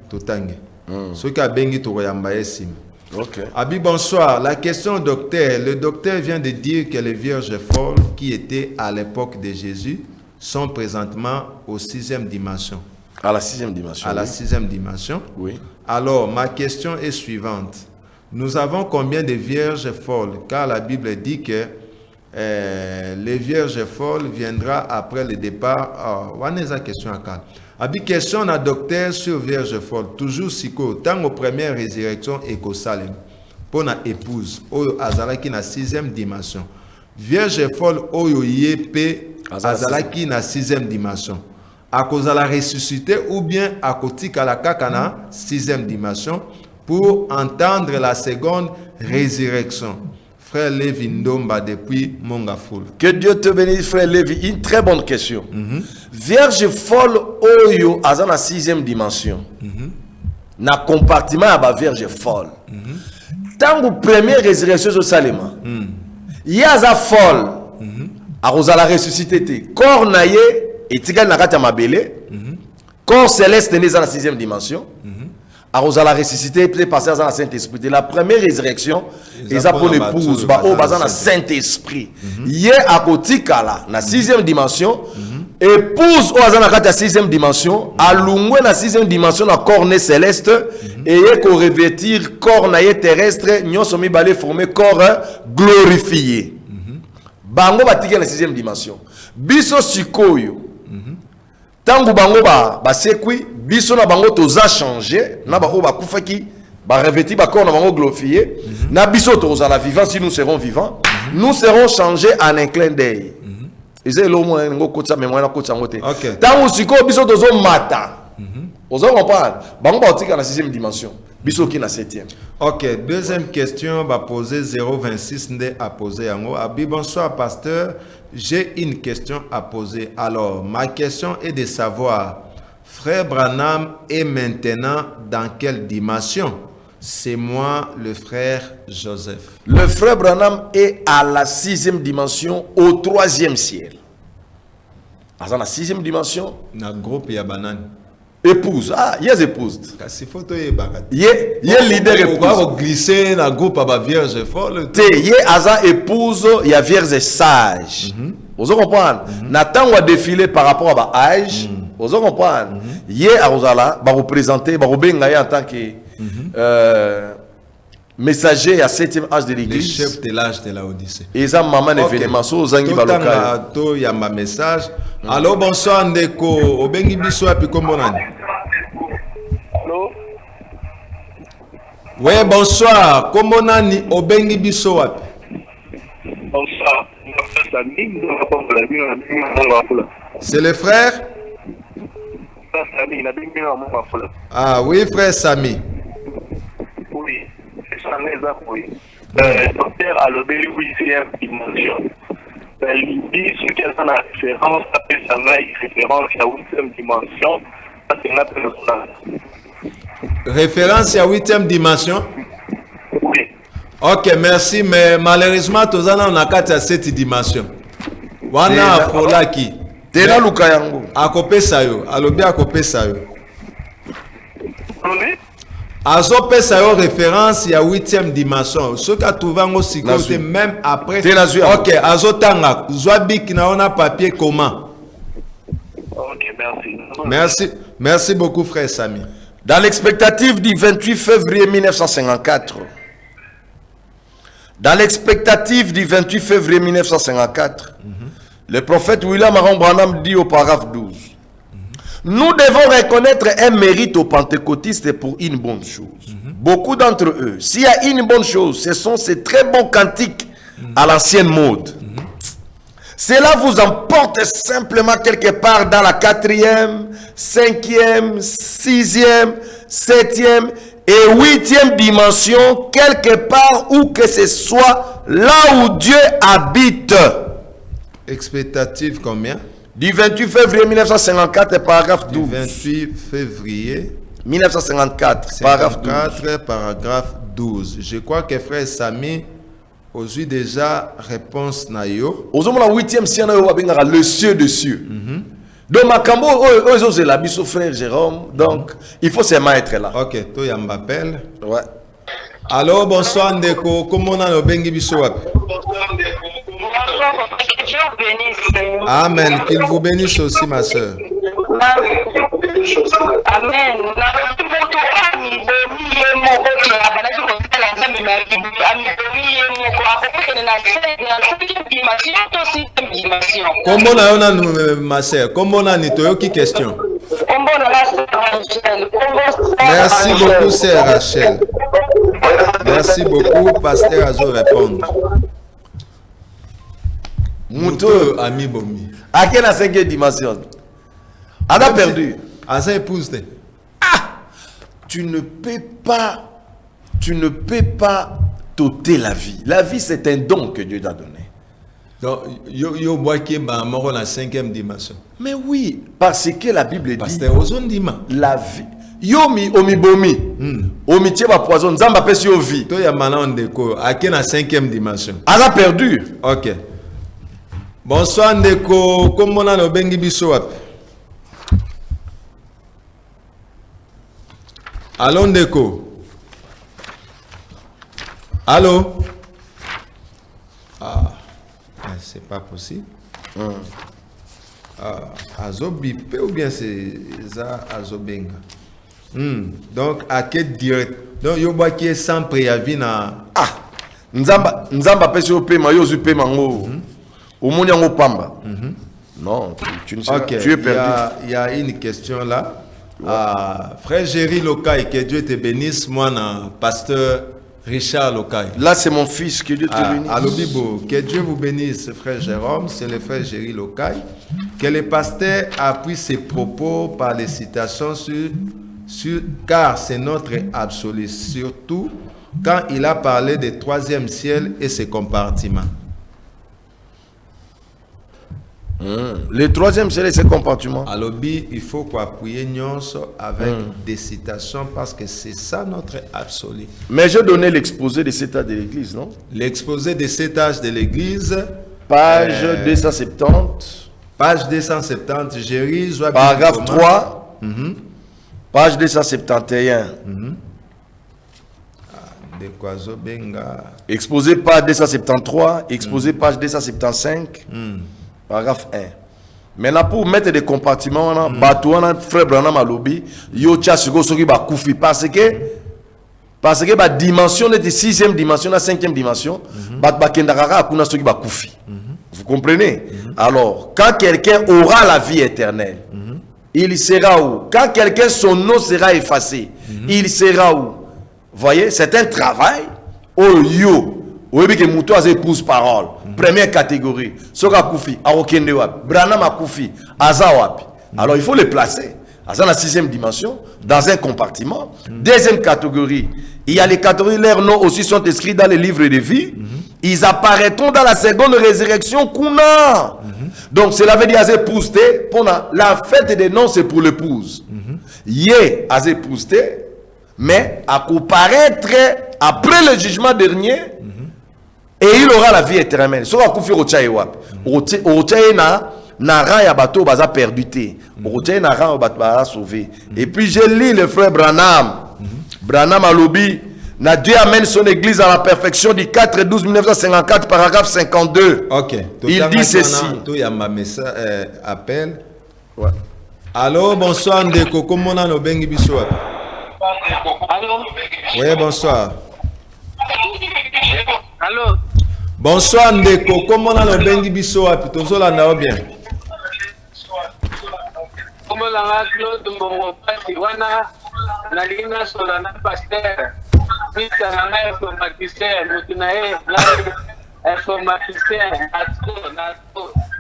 ce qui a bengi to yamba esime. OK. Abi bonsoir, la question au docteur, le docteur vient de dire que les vierges folles qui étaient à l'époque de Jésus sont présentement aux 6e dimension. À la 6e dimension. À la 6e dimension. Oui. Alors, ma question est suivante. Nous avons combien de vierges folles? Car la Bible dit que les vierges folles viendra après le départ. On a une question à calme. Abi question à docteur sur vierge folle. Toujours siko. Tant aux première résurrection et Salem. Pour na épouse. Oyo azalaki na 6e dimension. Vierge folle oyo yepe azalaki na 6e dimension. À cause de la ressuscité ou bien à côté à la kakana 6e dimension pour entendre la seconde résurrection. Frère Lévi Ndomba depuis Mongafoul. Que Dieu te bénisse, frère Lévi. Une très bonne question. Vierge folle oyo aza na 6e dimension. Na compartiment à ba vierge folle. Tango première résurrection au Salema. Yaza folle. A la ressuscité te. Corps naye et tigal na kati ya mabele. Corps céleste né dans la 6e dimension. A la ressuscité peut passer dans la Saint-Esprit. La première résurrection, ils ont pour l'épouse, dans la Saint-Esprit. Yé à côté kala na 6e dimension. Épouse ou azana kati ya 6e dimension, alungwe na 6e dimension na corps né céleste et yé ko revêtir corps naye terrestre, nyonso mibale former corps glorifié. Bango batike na 6e dimension. Biso sikoyo. Tangu bango ba sekwi, biso na bango toza changer, na ba o ba kufaki, ba revêtir ba corps na bango glorifié, na biso toza la vivant si nous serons vivants, nous serons changés en un clin d'œil. Ils ont moins ngo kotsa mémoire na kotsa ngote. Tangu sikoyo biso tozo mata. Ozo comprendre. Bango ba otika na 6e dimension. Biso ki na 7e. OK, deuxième question va poser 026 ndé à poser yango. Abi bonsoir pasteur, j'ai une question à poser. Alors, ma question est de savoir frère Branham est maintenant dans quelle dimension? C'est moi le frère Joseph. Le frère Branham est à la 6e dimension au 3e ciel. Dans la 6e dimension, na groupe ya banane. Épouse. Ah, il y a épouse. Kasi photo ye bagat. Il y a leader épouse. On va glisser dans groupe à vierge folle. Te y a aza épouse, il y a vierge sage. Vous comprenez? Nathan va défiler par rapport à ba âge. Vous comprenez? Y a Arozala va représenter, va rebenga en tant que messager à 7e âge de l'église. Le chef de l'âge de la Odyssée. Et ça maman événement so zangi baloka. To ya ma message. Allô bonsoir ndeko, obengi biso api kombonani. Allô? Oui, bonsoir. Kombonani obengi biso api. Bonsoir. C'est le frère? Ah oui, frère Sami. Oui, c'est ça, docteur a le 8e dimension. Il dit ce qu'elle a la référence, après ça va référence à 8e dimension. Ça, c'est notre référence à 8e dimension? Oui. Ok, merci, mais malheureusement, tous on a 4 à 7 dimensions. Wana afola ki. Tena luka yango. Akope sayo, alobi akope sayo. Oui. Azo pesa yo référence ya 8e dimension. Ce qu'a trouvé en sécurité même après. Ok, azo tanga. Zwabik na on a papier comment? Ok, merci. Merci beaucoup frère Sami. Dans l'expectative du 28 février 1954. Dans l'expectative du 28 février 1954, le prophète William Aaron Branham dit au paragraphe 12. Nous devons reconnaître un mérite aux pentecôtistes pour une bonne chose. Beaucoup d'entre eux, s'il y a une bonne chose, ce sont ces très bons cantiques à l'ancienne mode. Cela vous emporte simplement quelque part dans la 4e, 5e, 6e, 7e et 8e dimension, quelque part où que ce soit, là où Dieu habite. Expectative combien? Du 28 février 1954, paragraphe 12. Du 28 février 1954, paragraphe 12. Je crois que frère Sami aujourd'hui déjà réponse na yo. Aujourd'hui la 8e ciel le cieux de cieux. Donc makambo c'est la biso frère Jérôme. Donc il faut seulement être là. OK, toi ya m'appelle. Ouais. Allô, bonsoir ndeko, comment on a bengi biso wapi? Amen, qu'il vous bénisse aussi ma soeur. Amen. Comment on a ma sœur? Comment on a qui question? Merci beaucoup, sœur Rachel. Merci beaucoup, pasteur Azo répondre. Mouto ami Bomi. À quelle la 5e dimension? On a perdu. À sa épouse. Tu ne peux pas t'ôter la vie. La vie, c'est un don que Dieu t'a donné. Donc, yo bois qui est mort dans la 5e dimension. Mais oui, parce que la Bible dit pasteur Ozon Dima. La vie. Yomi omibomi. Omi tieba poison. Zamba pesi yo vie. Toi ya manan ndeko. À quelle la 5e dimension? On a perdu. Ok. Bonsoir ndeko. Comment on a no bengi biso wapi? Allô ndeko. Allô? Ah, c'est pas possible. Azo bipé ou bien c'est ça Azo benga. Donc à quel direct? Donc yo bois qui est sans préavis na nzamba pesi yo pema yo zu pema ngo. Au monde yango pamba. Non, tu ne sais pas. Tu es perdu. Il y a une question là. Frère Géry Lokai, que Dieu te bénisse, moi, pasteur Richard Lokai. Là, c'est mon fils, que Dieu te bénisse. Allô Bibo, que Dieu vous bénisse, frère Jérôme, c'est le frère Géry Lokai. Que le pasteur appuie ses propos par les citations car c'est notre absolu, surtout quand il a parlé du 3e ciel et ses compartiments. Le 3e, c'est ses compartiments. Alors, il faut appuyer avec des citations parce que c'est ça notre absolu. Mais je donnais l'exposé de cet âge de l'Église, non? L'exposé de cet âge de l'Église. Page 270. Page 270, Géry. Paragraphe 3. Page 271. Exposé page 273. Exposé page 275. Paragraphe 1. Maintenant, pour mettre des compartiments, frère Branham a lobby, yo tia sugo soki ba kufi parce que ba dimension de 6e dimension, la 5e dimension, ba kendakara akuna soki ba kufi. Vous comprenez? Alors, quand quelqu'un aura la vie éternelle, il sera où? Quand quelqu'un son nom sera effacé, il sera où? Voyez, c'est un travail. Oh yo. Oui, que Mouto a épouse parole. Première catégorie. Soka Koufi, Arokende Wapi, Branham Koufi, Aza Wapi. Alors il faut les placer. Aza la 6e dimension, dans un compartiment. Deuxième catégorie. Il y a les catégories, leurs noms aussi sont inscrits dans les livres de vie. Ils apparaîtront dans la seconde résurrection Kuna. Donc cela veut dire Aza épouse pour la fête des noms, c'est pour l'épouse. Yé Aza épouse mais à comparaître après le jugement dernier. Et il aura la vie éternelle. So va kufi rocha ewap. Rocha na ra ya bato baza perdu te. Rocha na ra bato baza sauvé. Et puis je lis le frère Branham. Branham a lobby. Na Dieu amène son église à la perfection du 4/12/1954 paragraphe 52. OK. Il dit ceci. Il y a ma message appel. Ouais. Allô, bonsoir Ndeko. Comment on a no bengi biso? Allô? Oui, bonsoir. Allô? Bonsoir Ndeko, comment on a le bengi biso api tozola na bien? Comment la Claude Mbongo pasi wana na lina sola na pasteur. Pita na informaticien, mutuna informaticien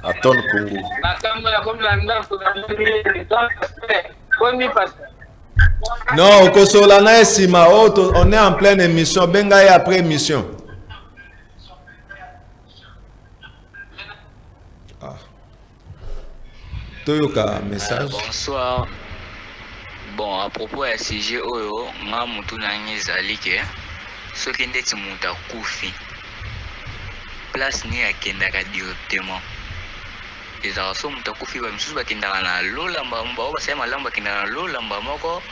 Aton Congo. Na kama ya comme la ndako na pasteur. Koni pasteur. Non, kosola na esima, on est en pleine émission, benga et après émission. Message. Bonsoir. Bon, à propos de sujet oyo, nga mutu na ngezali ke soki ndeti mutu akufi place ni akendaka directement. Ezala so mutu akufi ba misusu bakendaka na lolamba bao basema malamba bakendaka na lolamba moko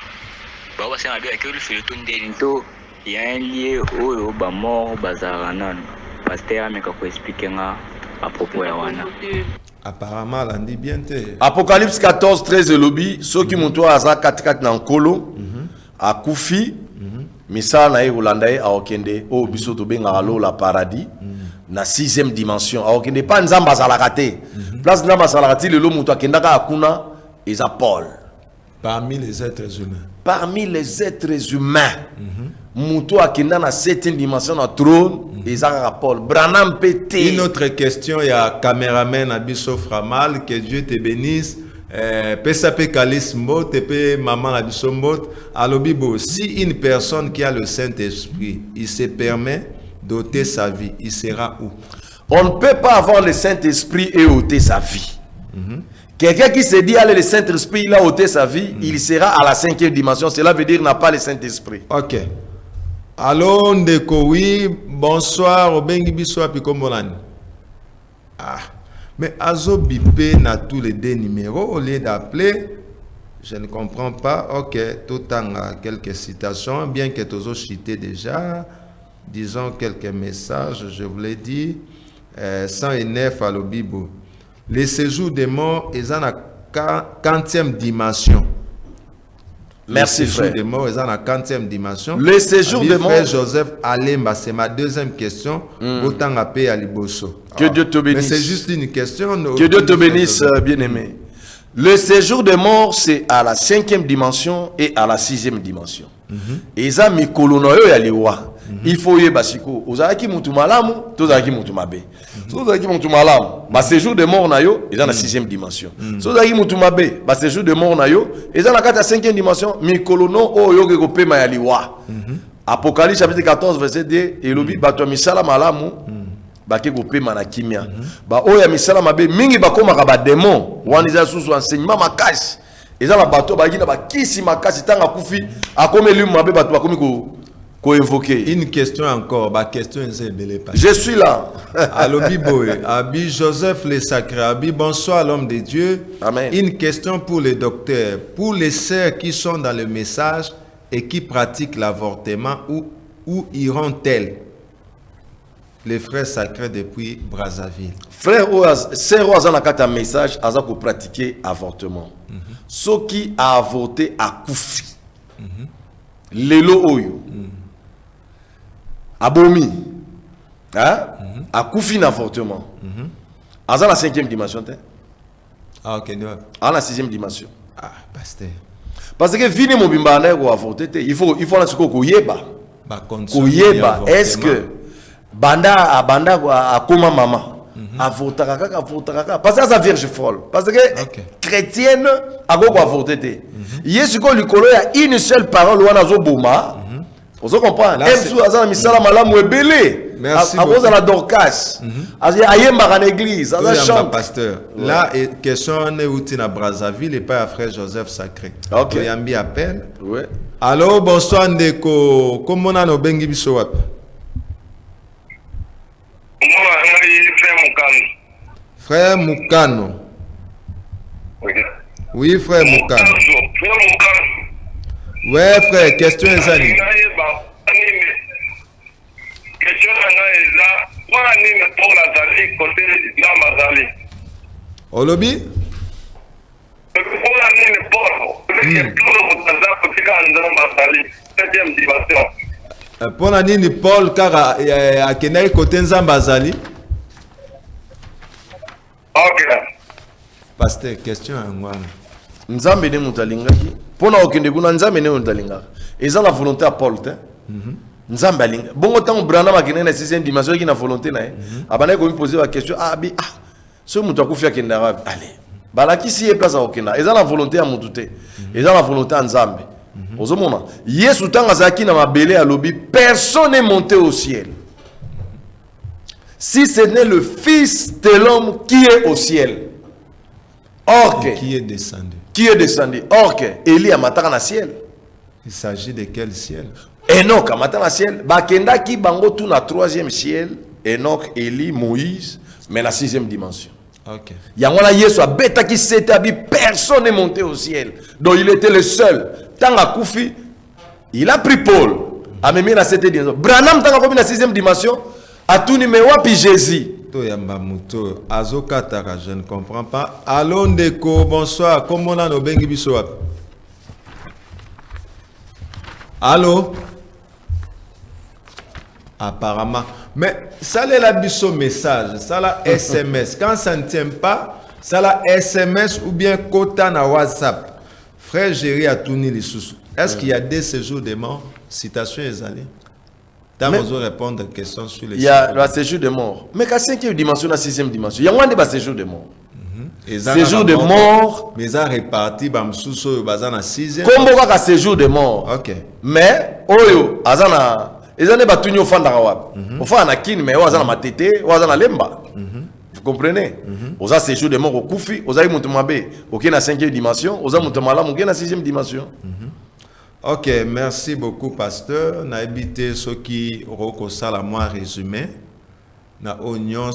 bao basema bien que le feleton ndeni to ya un lieu oyo ba mort bazala nanu. Pasteur ameka ko expliquer nga à propos ya wana. Apparemment, elle dit bien. Apocalypse 14, 13 lobby, ceux qui montent à 4 na nkolo, à Koufi, misala na ye kolanda ye aokende oyo biso tobengaka la paradis na 6e dimension aokende pa nzambe azalaka te place nzambe azalaka ti lelo moto akendaka akuna eza Paul Parmi les êtres humains. Parmi les êtres humains, Moutou akenda na 7e dimension na trône, ezaka Paul. Branham pété. Une autre question, il y a caméraman Abisso Framal, que Dieu te bénisse. Pesape Kalis Mbot, Tepe Maman Abisso Mbot. Alors Bibo, si une personne qui a le Saint-Esprit, il se permet d'ôter sa vie, il sera où? On ne peut pas avoir le Saint-Esprit et ôter sa vie. Quelqu'un qui se dit, allez, le Saint-Esprit, il a ôté sa vie, il sera à la 5e dimension. Cela veut dire qu'il n'a pas le Saint-Esprit. Ok. Allô, Ndeko, oui, bonsoir, Obengi Bissoa, Pikombolani. Ah, mais Azo Bipé n'a tous les deux numéros, au lieu d'appeler, je ne comprends pas. Ok, tout en quelques citations, bien que tu aies cité déjà, disons quelques messages, je vous l'ai dit, 109 à l'Obibo. Les séjours des morts, ils ont la 40e dimension. Merci, frère. Les séjours des morts, ils ont la 40e dimension. Les séjours des morts. Frère Joseph Alemba, c'est ma deuxième question. Autant à payer à Liboso. Que Dieu te bénisse. Mais c'est juste une question. Que Dieu te bénisse, bien-aimé. Le séjour des morts, c'est à la 5e dimension et à la 6e dimension. Et ça, Mikolonoyo Yaliwa. Il faut y basiko. Ozaki mutu malamu, tozaki mutu mabe. Ozaki mutu malamu, ba séjour de mort na yo, ils ont la 6e dimension. Ozaki mutu mabe, ba séjour de mort na yo, ils ont la 5e dimension. Mikolono o yo ke kopema yaliwa. Apocalypse chapitre 14 verset 2, elobi bato misala malamu ba ke kopema na kimia. Ba o ya misala mabe mingi bakoma ka ba démon, waniza susu enseignement makasi. Ils ont la bateau ba gina ba kisi makasi tanga kufi, akome limu mabe bato bakomi ko invoquer. Une question encore, ma question est je suis là. Allo Biboé, Abi Joseph le Sacré, Abi bonsoir l'homme de Dieu. Amen. Une question pour les docteurs, pour les sœurs qui sont dans le message et qui pratiquent l'avortement, où iront-elles? Les frères sacrés depuis Brazzaville. Frère, sœur Ozanakata message, Aza pour pratiquer avortement. Ceux qui a avorté à Koufi, Lelo Oyo. Abomi, hein? A Koufi d'avortement. À la 5e dimension, ah ok, à la 6e dimension. Ah, pasteur. Parce que vini mobimba na ko avorter, il faut la suko koyeba. Koyeba, est-ce que banda a koma maman avorter kaka parce que ça vierge folle parce que chrétienne a go avorter. Yesu ko likolo ya une seule parole wana zo boma. Vous comprenez? Merci. À cause de la Dorcas. À l'église. Pasteur. Là, question est où à Brazzaville et pas à frère Joseph Sacré. Ok. Yambi appelle. Oui. Alors, bonsoir Ndeko. Comment on a nos bengi bisowap? Frère Moukano. Oui, frère Moukano. Ouais, frère, question est ça. Olobi? Pour la nini Paul car a kenai côté nzamba azali. Ok. Pasteur, question à moi. Nzambe ne mutalingaki. Pona okende kuna nzambe ne mutalingaka. Eza la volonté à Paul te. Nzambe alinga. Bongo tango Branham akende na 6e dimension qui na volonté na ye. Abana ko mi poser la question ce mutu akufi akende arabe. Allez. Balaki si e place à okenda. Eza la volonté à mutu te. Eza la volonté à Nzambe. Ozomona. Yesu tanga zaki na mabele à lobi, personne n'est monté au ciel. Si ce n'est le fils de l'homme qui est au ciel. Or que qui est descendu. Qui est descendu. Or que Élie a maté dans le ciel. Il s'agit de quel ciel? Enoch a maté dans le ciel. Bakenda ki bango tout na 3e ciel. Enoch, Élie, Moïse, mais la 6e dimension. Ok. Yangola Yesu a bêta qui s'était habillé, personne n'est monté au ciel. Donc il était le seul. Tant à Koufi, il a pris Paul. A même la 7e dimension. Branham tant à la 6e dimension. A tout numéro puis Jésus. Je ne comprends pas. Allô Ndeko, bonsoir. Comment on a nos bengi bisowap? Allô? Apparemment. Mais ça c'est la biso message, ça la SMS. Quand ça ne tient pas, ça la SMS ou bien quota na WhatsApp. Frère Géry a tourné les sous. Est-ce qu'il y a des séjours de mort? Citation Ezali. Dans vous répondre aux questions sur les. Il y a le séjour de mort. Mais qu'à 5e dimension, la 6e dimension, il y a un séjour de mort. Séjour de mort. Mais ça réparti bam sous bazan na 6e. Comme on va séjour de mort. OK. Mais oyo azana ezane batunyo fanda wapi. Ofa na kini mais azana matete, azana lemba. Vous comprenez? Oza séjour de mort au kufi, oza mutu mabe, OK na 5e dimension, oza mutu malamu na 6e dimension. OK, merci beaucoup pasteur. Na habité ce qui roko sala moi résumé. Na oignon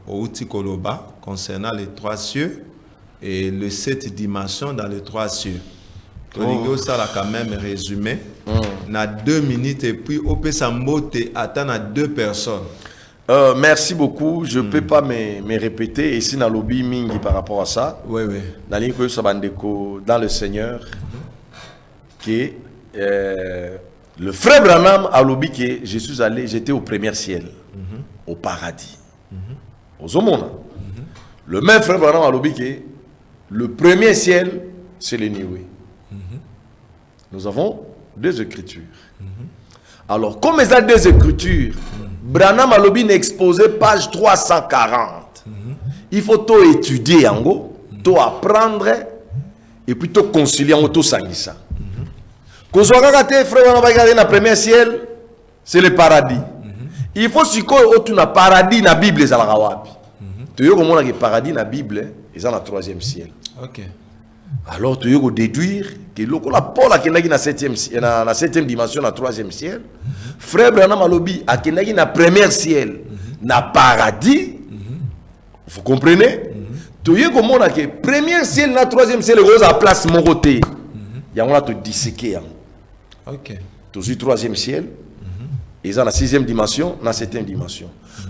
au outil koloba concernant les 3 cieux et les 7 dimensions dans les 3 cieux. Toligo ça là quand même résumé. Na 2 minutes et puis au Pesambote attend à 2 personnes. Merci beaucoup. Je ne peux pas me répéter ici dans le lobby mingi par rapport à ça. Oui. Dans l'Inko Sabandeko, dans le Seigneur, que le frère Branham a lobby que je suis allé, j'étais au premier ciel, au paradis, aux hommes. Le même frère Branham a lobby que le premier ciel, c'est le Niwe. Nous avons 2 écritures. Alors, comme il y a 2 écritures, Branham a lobby exposé page 340. Il faut tout étudier en gros, tout apprendre et puis tout concilier en tout sangisa. Quand on regarde frère, on va regarder le premier ciel, c'est le paradis. Il faut si quoi autour na paradis na Bible za la wapi. Tu vois comment le paradis na Bible est dans le 3e ciel. OK. Alors tu veux déduire que le Paul a kenaki na 7e dimension na 3e ciel. Frère Branham alobi a kenaki na premier ciel na paradis. Vous comprenez? Tu veux comment le premier ciel na 3e ciel rose à place mon côté. Il y a on a te disséquer. OK. Toujours 3e ciel. Ils ont la 6e dimension, la 7e dimension.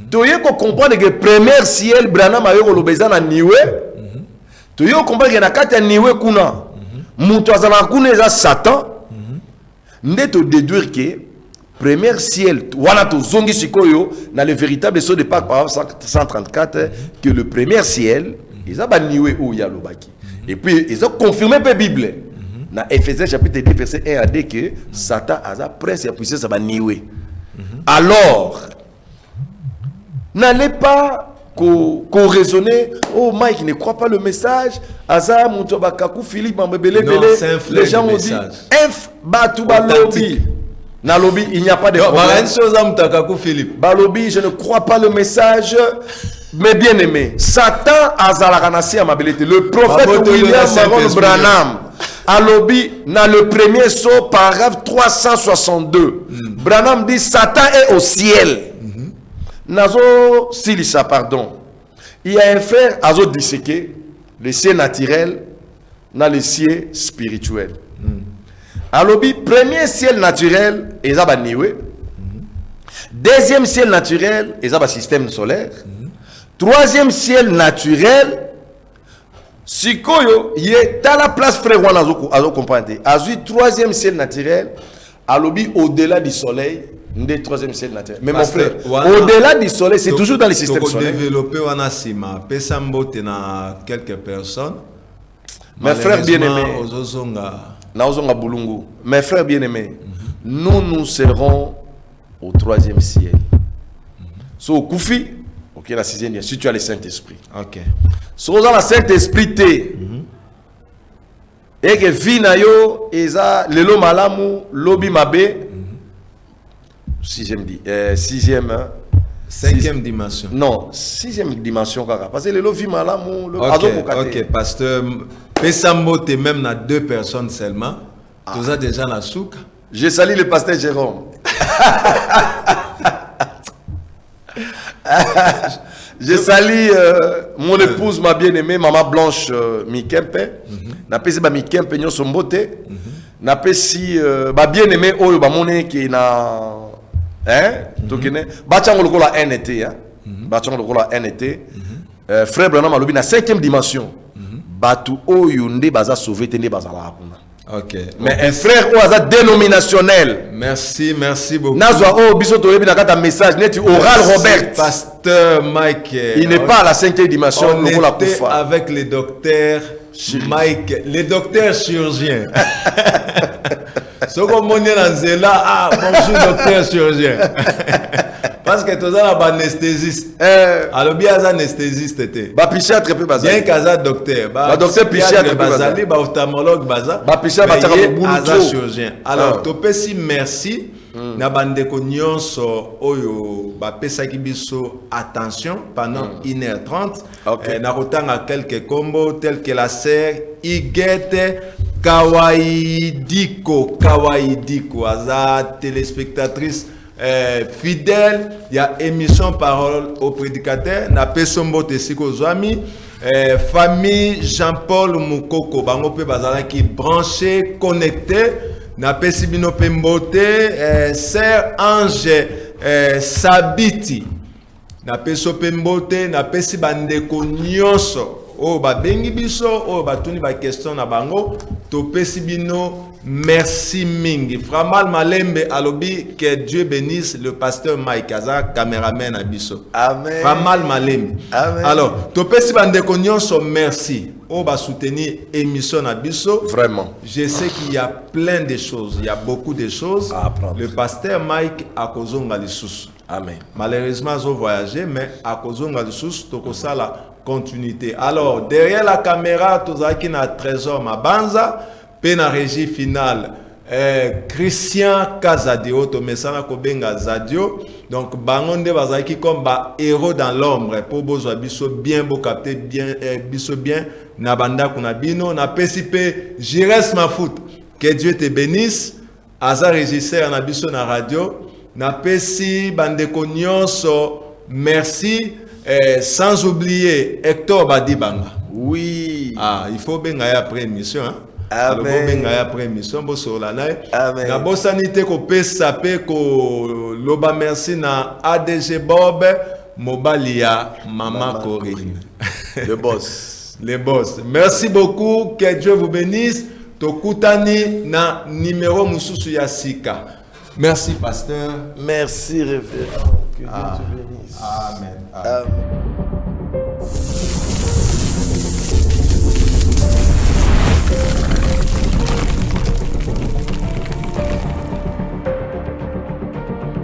Tu veux comprendre que le premier ciel, Branham a eu le niwe. Tu veux comprendre que na kati ya niwe kuna. Mutu azala kuna eza Satan. Nde te déduire que premier ciel, wana to zongi sikoyo dans le véritable saut de Pâques par 134 que le premier ciel, ils ont niwe ou ya lobaki. Et puis ils ont confirmé par Bible. Dans Ephésiens chapitre 2 verset 1 à 2 que Satan a sa prince et puissance ça va nier. Alors n'allez pas raisonner, oh Mike ne croit pas le message, Aza Moutobakakou Philippe Mbebele, les gens ont dit F Batouba Lobby. Na lobby, il n'y a pas de Philippe. Balobi, je ne crois pas le message. Mais bien aimé, Satan a zalaranasi à Mabelete. Le prophète William Maron Branham a lobby dans le premier saut, paragraphe 362. Branham dit Satan est au ciel. Nazo Silissa, pardon. Il y a un frère Azo disséqué, le ciel naturel, dans le ciel spirituel. A lobby, premier ciel naturel, et ça va niwe. Deuxième ciel naturel, et ça va système solaire. Troisième ciel naturel, Sikoyo, il est dans la place frère Azo comprendre. Azui troisième ciel naturel, alobi au-delà du soleil, des troisième ciel naturel. Mais mon frère, au-delà du soleil, c'est toujours dans le système solaire. Développer Wanasima, Pesambo tena quelques personnes. Mes frères bien-aimés, Naozonga Bulungu, mes frères bien-aimés, nous serons au troisième ciel. So Koufi, ok, la 6e, si tu as le Saint-Esprit. Ok. So dans le Saint-Esprit, et que Vinayo, Eza, Lelo Malamu, Lobi Mabe, 5e dimension. Non, 6e dimension, parce que Lelo Vi Malamu, ok, pasteur, Pesambo, tu es même dans 2 personnes seulement. Tu as déjà la souk. Je salue le pasteur Jérôme. Je salue mon épouse, ma bien-aimée, maman Blanche Mikempe. Na pesi ba Mikempe nyo sombote. Na pesi ba bien-aimée oyo ba moné ki na tokene ba chango lokola NT ba chango lokola NT. Frère Branham alobi na 5e dimension. Batu oyo nde baza sauvé te nde baza la kuna. Ok. Mais un frère ou hasard dénominationnel. Merci beaucoup. Nazwa o biso toyebi na kata message net oral Robert. Pasteur Mike. Il n'est pas à la 5e dimension. On était avec le docteur Mike, le docteur chirurgien. Ce qu'on m'a dit dans Zéla, bonjour docteur chirurgien. Parce que tu as un anesthésiste. Alors bien un anesthésiste était. Ba psychiatre peu bazali. Bien qu'un docteur. Ba docteur psychiatre bazali, ba ophtalmologue bazali. Ba psychiatre ba un chirurgien. Alors tu peux si merci na bande ko nyonso oyo ba pesa ki biso attention pendant 1h30. Na rotanga quelques combos tels que la sœur Igete Kawaidiko aza téléspectatrice fidèle, il y a émission Parole au prédicateur, na pesombo tesiko zwami, famille Jean-Paul Mukoko, bango pe bazala qui branché, connecté, na pesibino pembote, sœur Ange Sabiti, na peso pembote, na pesi bandeko nyonso. Oh ba bengi biso oh ba tuni ba question na bango to pesi bino merci mingi Framal Malembe alobi que Dieu bénisse le pasteur Mike Aza caméraman à biso. Amen. Framal Malembe. Amen. Alors to pesi bandeko nyonso merci oh ba soutenir émission na biso. Vraiment. Je sais qu'il y a plein de choses, il y a beaucoup de choses. Le pasteur Mike a kozonga lisusu. Amen. Malheureusement ils ont voyagé mais a kozonga lisusu to kosala continuité. Alors, derrière la caméra, tout ça qui n'a trésor Mabanza, pena régie finale, Christian Kazadio, to mesana kobenga Zadio. Donc, bangonde bazaki comme ba héros dans l'ombre, pour bozo biso bien beau capter bien biso bien nabanda kunabino na PCP Jires Mafout. Que Dieu te bénisse. Aza régisseur na biso na radio, na pesi bandeko nyonso, merci. Sans oublier Hector Badibanga. Oui. Il faut bien aller après émission. Hein? Amen. Il faut bien aller après émission. Amen. Na bosanité ko pesape ko loba merci na ADG Bob Mobalia Mama Corinne. Le boss. Le boss. Merci beaucoup. Que Dieu vous bénisse. Tokutani na numéro mususu ya sika. Merci pasteur. Merci révérend. Que Dieu te bénisse. Amen. Amen.